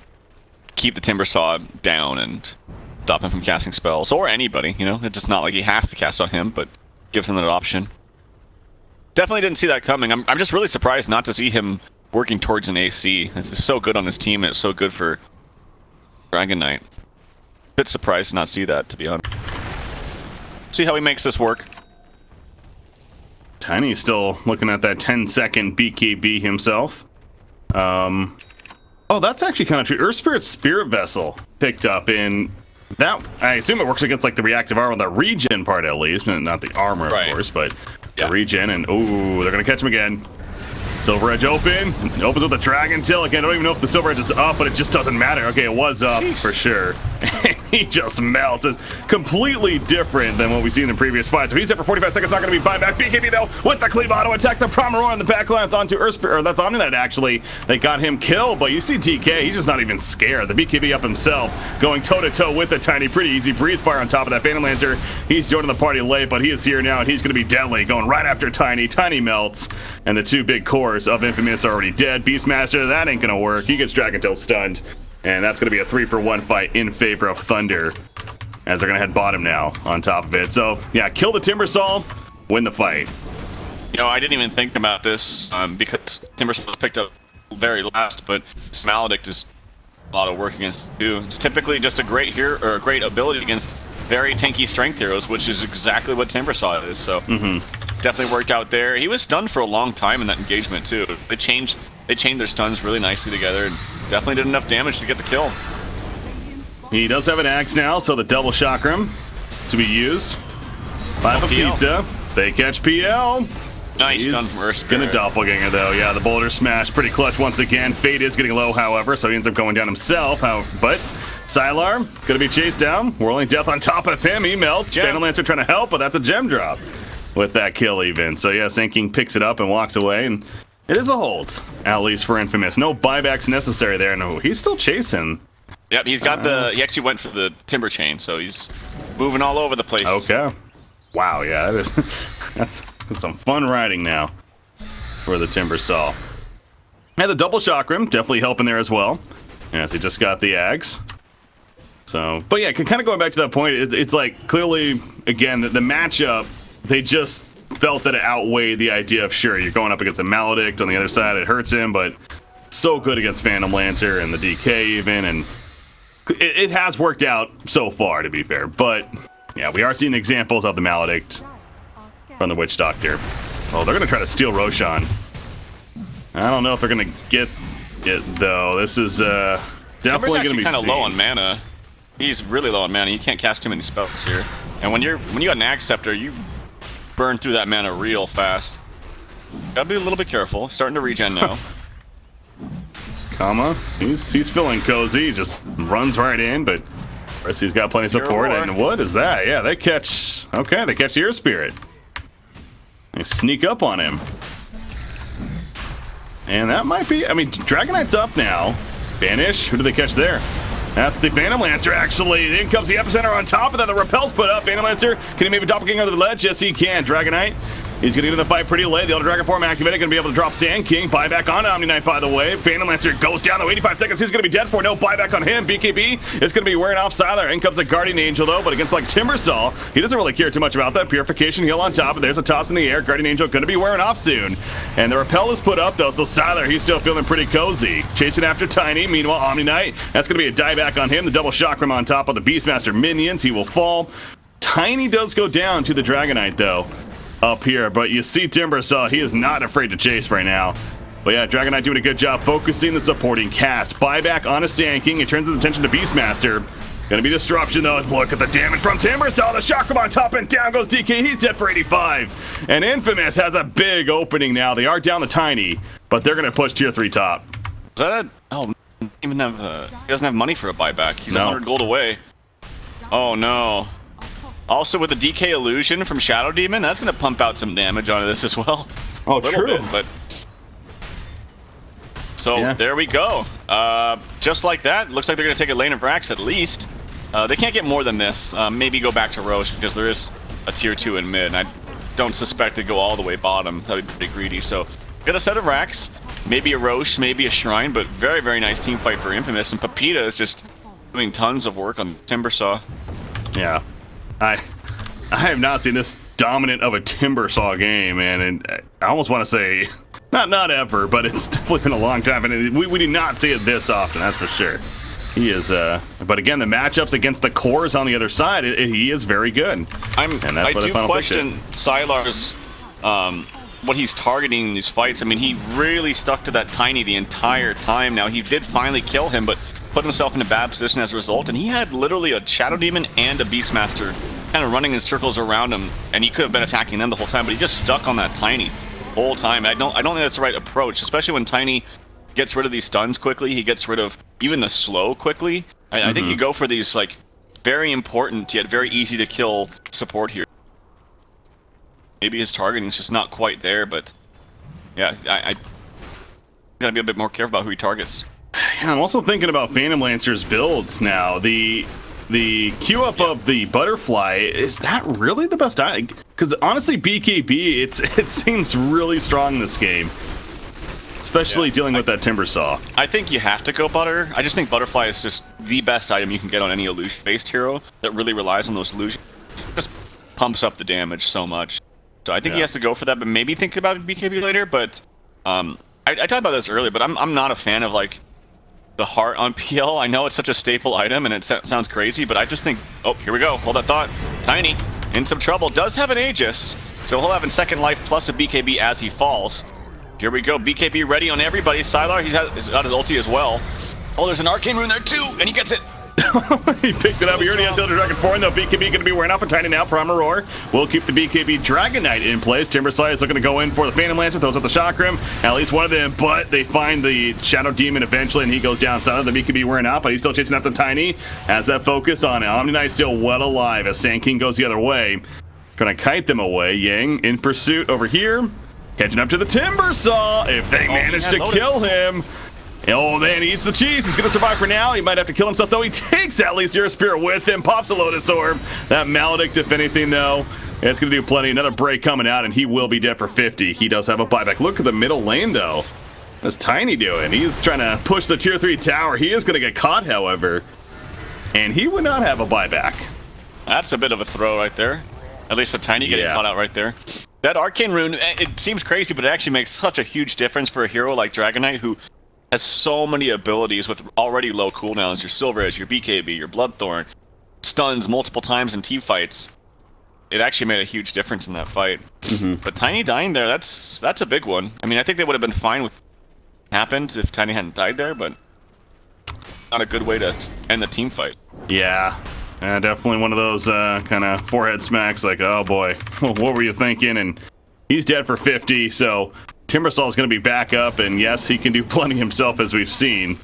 keep the Timbersaw down and stop him from casting spells. Or anybody, you know? It's just not like he has to cast on him, but gives him that option. Definitely didn't see that coming. I'm just really surprised not to see him working towards an AC. This is so good on his team, and it's so good for Dragonite. Bit surprised to not see that, to be honest. See how he makes this work. Tiny's still looking at that 10-second BKB himself. Oh, that's actually kind of true. Earth Spirit's Spirit Vessel picked up in that. I assume it works against like the reactive armor, the regen part at least, not the armor, of course, but the regen. And oh, they're gonna catch him again. Silver Edge open. Opens with a Dragon Tail. Again, I don't even know if the Silver Edge is up, but it just doesn't matter. Okay, it was up for sure. He just melts. It's completely different than what we've seen in previous fights. So he's up for 45 seconds. Not going to be buyback. BKB, though, with the cleave auto attacks. The Promeroy on the backline. It's onto Earth Spirit. Or that's Omninet, actually. They got him killed, but you see TK. He's just not even scared. The BKB up himself, going toe-to-toe with the Tiny. Pretty easy. Breathe fire on top of that Phantom Lancer. He's joining the party late, but he is here now, and he's going to be deadly. Going right after Tiny. Tiny melts, and the two big cores of Infamous are already dead. Beastmaster, that ain't going to work. He gets Dragon Tail stunned. And that's going to be a 3-for-1 fight in favor of Thunder, as they're going to head bottom now on top of it. So, yeah, kill the Timbersaw, win the fight. You know, I didn't even think about this because Timbersaw was picked up very last, but Maledict is a lot of work against too. It's typically just a great hero or a great ability against very tanky strength heroes, which is exactly what Timbersaw is. So, definitely worked out there. He was stunned for a long time in that engagement too. They chained their stuns really nicely together and definitely did enough damage to get the kill. He does have an axe now, so the double chakram to be used. 5 of Pita. They catch PL. Nice stun from Earth Spirit. Gonna Doppelganger though. Yeah, the boulder smash pretty clutch once again. Fate is getting low, however, so he ends up going down himself. But Sylar gonna be chased down. Whirling Death on top of him. He melts. Phantom Lancer trying to help, but that's a gem drop with that kill even. So yeah, Sinking picks it up and walks away, and it is a hold, at least for Infamous. No buybacks necessary there. No, he's still chasing. Yep, he's got he actually went for the Timber Chain, so he's moving all over the place. Okay. Wow, yeah, that is, that's some fun riding now for the Timbersaw. And the double chakram definitely helping there as well. Yes, he just got the axe. So, but yeah, kind of going back to that point, it's like clearly, again, the matchup, they just felt that it outweighed the idea of, sure, you're going up against a Maledict on the other side, it hurts him, but so good against Phantom Lancer and the DK even, and it has worked out so far, to be fair. But yeah, we are seeing examples of the Maledict from the Witch Doctor. Oh, they're going to try to steal Roshan. I don't know if they're going to get it, though. This is definitely going to be kind of low on mana. He's really low on mana. You can't cast too many spells here. And when you got an Axe Scepter, you burn through that mana real fast. Gotta be a little bit careful. Starting to regen now. Kama, he's feeling cozy. He just runs right in, but of course he's got plenty of support. And what is that? Yeah, they catch. Okay, they catch the Earth Spirit. They sneak up on him, and that might be. I mean, Dragonite's up now. Banish. Who do they catch there? That's the Phantom Lancer, actually. In comes the Epicenter on top of that. The repel's put up. Phantom Lancer, can he maybe doppelganger over the ledge? Yes, he can. Dragonite He's getting into the fight pretty late. The Elder Dragon form activated, going to be able to drop Sand King. Buyback on Omni Knight, by the way. Phantom Lancer goes down, though. 85 seconds. He's going to be dead for. No buyback on him. BKB is going to be wearing off Sylar. In comes a Guardian Angel, though, but against like Timbersaw, he doesn't really care too much about that. Purification heal on top, but there's a toss in the air. Guardian Angel going to be wearing off soon. And the repel is put up, though, so Sylar, he's still feeling pretty cozy. Chasing after Tiny. Meanwhile, Omni Knight, that's going to be a dieback on him. The double Chakram on top of the Beastmaster minions. He will fall. Tiny does go down to the Dragonite, though, up here. But you see Timbersaw, he is not afraid to chase right now. But yeah, Dragonite doing a good job focusing the supporting cast. Buyback on a Sand King. It turns his attention to Beastmaster. Gonna be disruption, though. Look at the damage from Timbersaw. The Chakram on top, and down goes DK. He's dead for 85. And Infamous has a big opening now. They are down the Tiny, but they're gonna push tier 3 top. Is that a... Oh, even have, he doesn't have money for a buyback. He's 100 gold away. Oh, no. Also, with the DK illusion from Shadow Demon, that's going to pump out some damage onto this as well. Oh, true. Bit, but... So, yeah. There we go. Just like that, looks like they're going to take a lane of Rax at least. They can't get more than this. Maybe go back to Roche, because there is a tier 2 in mid, and I don't suspect they go all the way bottom. That would be pretty greedy. So, get a set of Rax, maybe a Roche, maybe a Shrine, but very, very nice team fight for Infamous. And Pepita is just doing tons of work on Timbersaw. Yeah. I have not seen this dominant of a Timbersaw game, man, and I almost want to say, not ever, but it's definitely been a long time, and we do not see it this often, that's for sure. He is, but again, the matchups against the cores on the other side, he is very good. I do question Sylar's, what he's targeting in these fights. I mean, he really stuck to that Tiny the entire time. Now, he did finally kill him, but put himself in a bad position as a result, and he had literally a Shadow Demon and a Beastmaster kind of running in circles around him, and he could have been attacking them the whole time, but he just stuck on that Tiny the whole time. I don't think that's the right approach, especially when Tiny gets rid of these stuns quickly. He gets rid of even the slow quickly. I think you go for these like very important yet very easy to kill support here. Maybe his targeting is just not quite there, but yeah, I gotta be a bit more careful about who he targets. Yeah, I'm also thinking about Phantom Lancer's builds now. The queue up of the Butterfly, is that really the best item? Because honestly, BKB, it seems really strong in this game. Especially dealing with that Timbersaw. I think you have to go Butter. I just think Butterfly is just the best item you can get on any illusion-based hero that really relies on those illusions. It just pumps up the damage so much. So I think he has to go for that, but maybe think about BKB later. But I talked about this earlier, but I'm not a fan of like the heart on PL. I know it's such a staple item and it sounds crazy, but I just think, oh, here we go. Hold that thought. Tiny in some trouble. Does have an Aegis, so he'll have a second life plus a BKB as he falls. Here we go. BKB ready on everybody. Sylar, he's got his ulti as well. Oh, there's an Arcane Rune there too, and he gets it. He picked it up. He already has Elder Dragon 4, and though BKB going to be wearing off a Tiny now. Primal Roar will keep the BKB Dragonite in place. Timbersaw is looking to go in for the Phantom Lancer, throws up the Chakram. At least one of them, but they find the Shadow Demon eventually, and he goes down south. The BKB wearing off, but he's still chasing after Tiny. Has that focus on it. Omni Knight still well alive as Sand King goes the other way. Trying to kite them away. Yang in pursuit over here. Catching up to the Timbersaw. If they manage to kill him. Oh man, he eats the cheese. He's gonna survive for now. He might have to kill himself though. He takes at least Zero Spirit with him. Pops a Lotus Orb. That Maledict, if anything though, it's gonna do plenty. Another break coming out, and he will be dead for 50. He does have a buyback. Look at the middle lane though. What's Tiny doing? He's trying to push the tier 3 tower. He is gonna get caught, however, and he would not have a buyback. That's a bit of a throw right there. At least the Tiny getting caught out right there. That Arcane Rune, it seems crazy, but it actually makes such a huge difference for a hero like Dragonite, who has so many abilities with already low cooldowns. Your Silver Edge, your BKB, your Bloodthorn, stuns multiple times in team fights. It actually made a huge difference in that fight. But Tiny dying there, that's a big one. I mean, I think they would have been fine with happened if Tiny hadn't died there, but not a good way to end the team fight. Yeah. Definitely one of those kind of forehead smacks like, oh boy, what were you thinking? And he's dead for 50, so Timbersaw is going to be back up, and yes, he can do plenty himself as we've seen.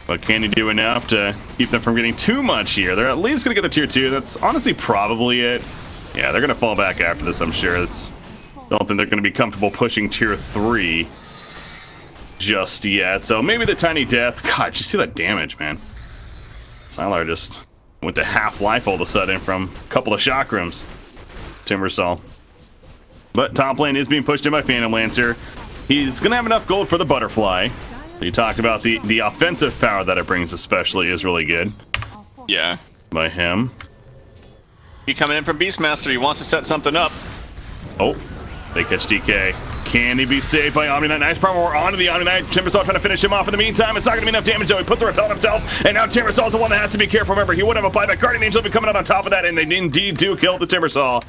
But can he do enough to keep them from getting too much here? They're at least going to get the tier 2. That's honestly probably it. Yeah, they're going to fall back after this, I'm sure. Don't think they're going to be comfortable pushing tier 3 just yet. So maybe the Tiny Death. God, did you see that damage, man? Sylar just went to half life all of a sudden from a couple of chakrams. Timbersaw. But top lane is being pushed in by Phantom Lancer. He's going to have enough gold for the butterfly. You talk about the offensive power that it brings especially is really good. Yeah. By him. He coming in from Beastmaster. He wants to set something up. Oh, they catch DK. Can he be saved by Omni Knight? Nice promo. We're onto the Omni Knight. Timbersaw trying to finish him off. In the meantime, it's not going to be enough damage, though. He puts a repel on himself, and now Timbersaw's the one that has to be careful. Remember, he would have a buyback. Guardian Angel will be coming out on top of that, and they indeed do kill the Timbersaw.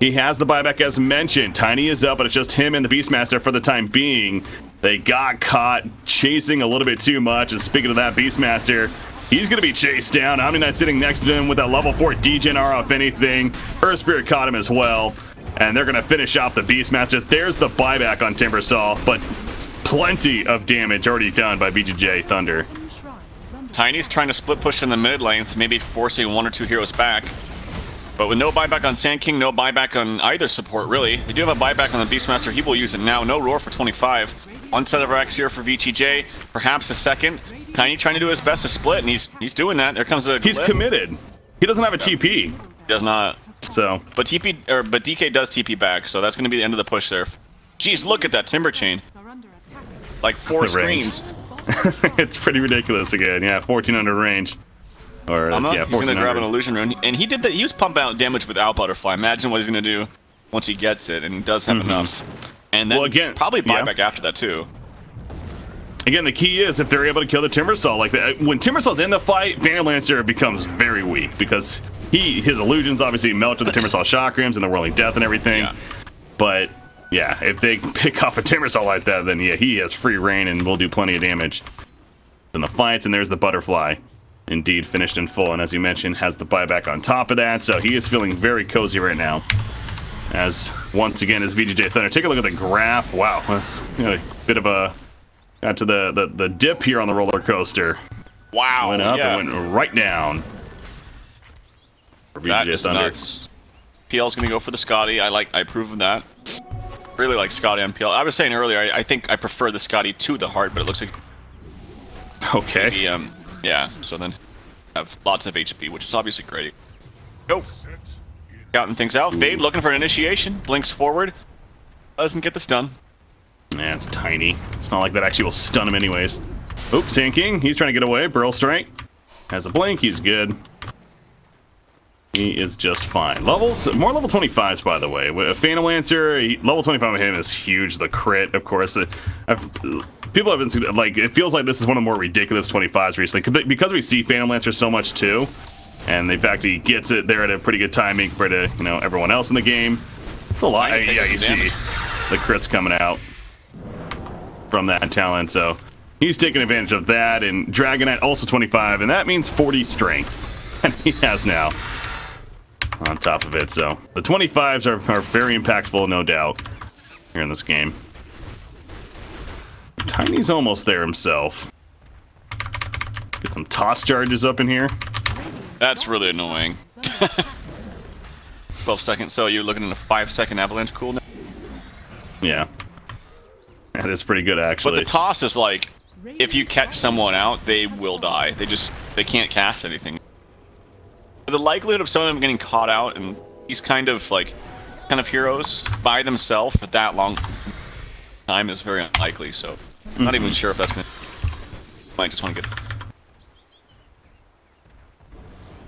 He has the buyback as mentioned. Tiny is up, but it's just him and the Beastmaster for the time being. They got caught chasing a little bit too much, and speaking of that, Beastmaster, he's going to be chased down. Omni Knight sitting next to him with that level 4 Degen R, if anything. Earth Spirit caught him as well. And they're going to finish off the Beastmaster. There's the buyback on Timbersaw, but plenty of damage already done by VGJ.Thunder. Tiny's trying to split push in the mid lanes, maybe forcing 1 or 2 heroes back. But with no buyback on Sand King, no buyback on either support, really. They do have a buyback on the Beastmaster. He will use it now. No Roar for 25. One set of Rex here for VGJ. Perhaps a second. Tiny trying to do his best to split, and he's doing that. There comes a He's committed. He doesn't have a TP. He does not. So, but DK does TP back, so that's going to be the end of the push there. Jeez, look at that Timber Chain. Like 4 screens. It's pretty ridiculous again. Yeah, 1400 range. Or yeah, he's going to grab an illusion rune, and he did that. He was pumping out damage without Butterfly. Imagine what he's going to do once he gets it, and he does have enough. And then again, probably buyback after that too. Again, the key is if they're able to kill the Timbersaw. Like when Timbersaw's in the fight, Phantom Lancer becomes very weak because his illusions obviously melt to the Timbersaw chakrams and the Whirling Death and everything. Yeah. But yeah, if they pick off a Timbersaw like that, then yeah, he has free reign and will do plenty of damage. Then the fights, and there's the Butterfly. Indeed, finished in full, and as you mentioned, has the buyback on top of that, so he is feeling very cozy right now. As once again, as VGJ.Thunder, take a look at the graph. Wow, that's a bit of a got to the dip here on the roller coaster. Wow, went up and went right down. That is nuts. PL's gonna go for the Scotty. I approve of that. Really like Scotty on PL. I was saying earlier, I think I prefer the Scotty to the Heart, but it looks like okay. Maybe, yeah, so then have lots of HP, which is obviously great. Go. Counting things out. Fade looking for an initiation. Blinks forward. Doesn't get this done. Yeah, it's tiny. It's not like that actually will stun him anyways. Oops, Sand King. He's trying to get away. Burl Strike. Has a blink. He's good. He is just fine. Levels, more level 25s, by the way. With Phantom Lancer, level 25 with him is huge. The crit, of course. People have been like, it feels like this is one of the more ridiculous 25s recently because we see Phantom Lancer so much too, and the fact he gets it there at a pretty good timing compared to everyone else in the game. It's a lot. Yeah, you see the crits coming out from that talent, so he's taking advantage of that. And Dragonite also 25, and that means 40 strength, and he has now on top of it. So the 25s are very impactful, no doubt, here in this game. Tiny's almost there himself. Get some toss charges up in here. That's really annoying. 12 seconds, so you're looking at a 5-second avalanche cooldown? Yeah. That is pretty good, actually. But the toss is like, if you catch someone out, they will die. They can't cast anything. The likelihood of some of them getting caught out, and these kind of heroes by themselves for that long time is very unlikely, so I'm not even sure if that's gonna... Might just want to get...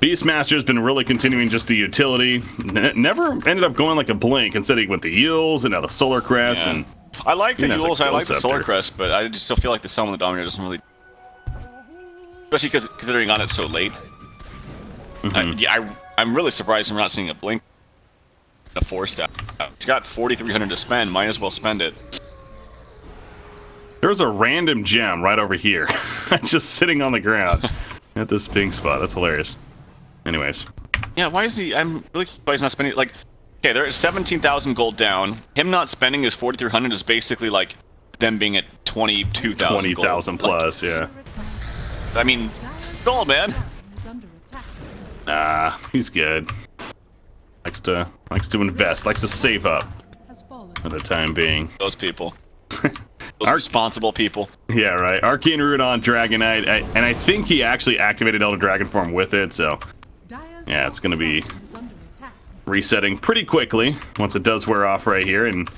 Beastmaster's been really continuing just the utility. Never ended up going like a blink. Instead he went the Eels and now the Solar Crest. Yeah. And I like the Eels, I like the Solar Crest, but I just still feel like the Summon the Dominator doesn't really... Especially considering on it so late. I'm really surprised we're not seeing a blink. A 4-step. He's got 4,300 to spend, might as well spend it. There's a random gem right over here. Just sitting on the ground at this pink spot. That's hilarious. Anyways. Yeah, why is he... I'm really surprised he's not spending... Like, okay, there's 17,000 gold down. Him not spending his 4,300 is basically like them being at 22,000 20,000 plus, yeah. I mean, gold, man. He's good. Likes to invest, likes to save up for the time being. Those people. Those responsible people. Yeah, right. Arcane Root on Dragonite, and I think he actually activated Elder Dragon form with it, so yeah, it's gonna be resetting pretty quickly once it does wear off right here. And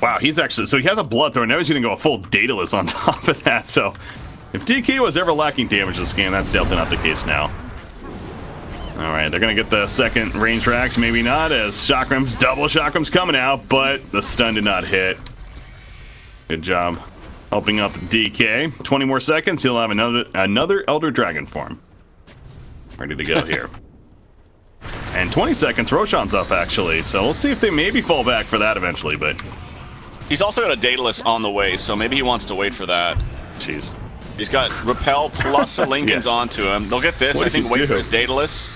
wow, he's actually, so he has a blood thrower. Now he's going to go a full dataless on top of that. So if DK was ever lacking damage this game, that's definitely not the case now. All right, they're going to get the second range racks. Maybe not, as Chakrams, double Chakrams coming out, but the stun did not hit. Good job helping out the DK. 20 more seconds, he'll have another Elder Dragon form. Ready to go here. And 20 seconds, Roshan's up actually, so we'll see if they maybe fall back for that eventually, but... He's also got a Daedalus on the way, so maybe he wants to wait for that. Jeez. He's got Repel plus a Lincoln's onto him. They'll get this, I think, wait for his Daedalus.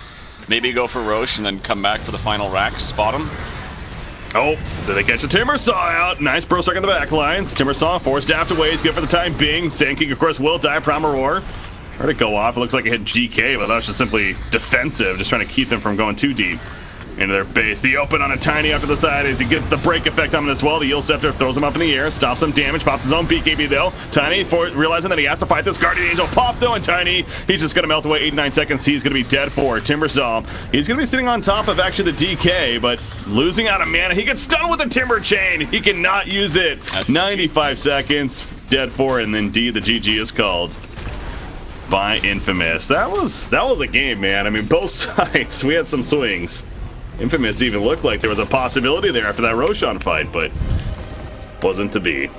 Maybe go for Roche and then come back for the final rack, spot him. Oh, did they catch a Timbersaw out? Nice Pro Strike on the back lines. Timbersaw forced daft away. He's good for the time being. Sand King, of course, will die. Primal Roar. Where'd it go off? It looks like it hit GK, but that was just simply defensive, just trying to keep them from going too deep into their base. The open on a Tiny after the side as he gets the break effect on him as well. The Yield Scepter throws him up in the air, stops some damage, pops his own BKB though. Tiny, realizing that he has to fight this Guardian Angel pop though, and Tiny, he's just going to melt away. 89 seconds. He's going to be dead for Timbersaw. He's going to be sitting on top of actually the DK, but losing out of mana. He gets stunned with the Timber Chain. He cannot use it. That's 95 seconds. Dead for, and indeed the GG is called by Infamous. That was a game, man. I mean, both sides, we had some swings. Infamous even looked like there was a possibility there after that Roshan fight, but wasn't to be.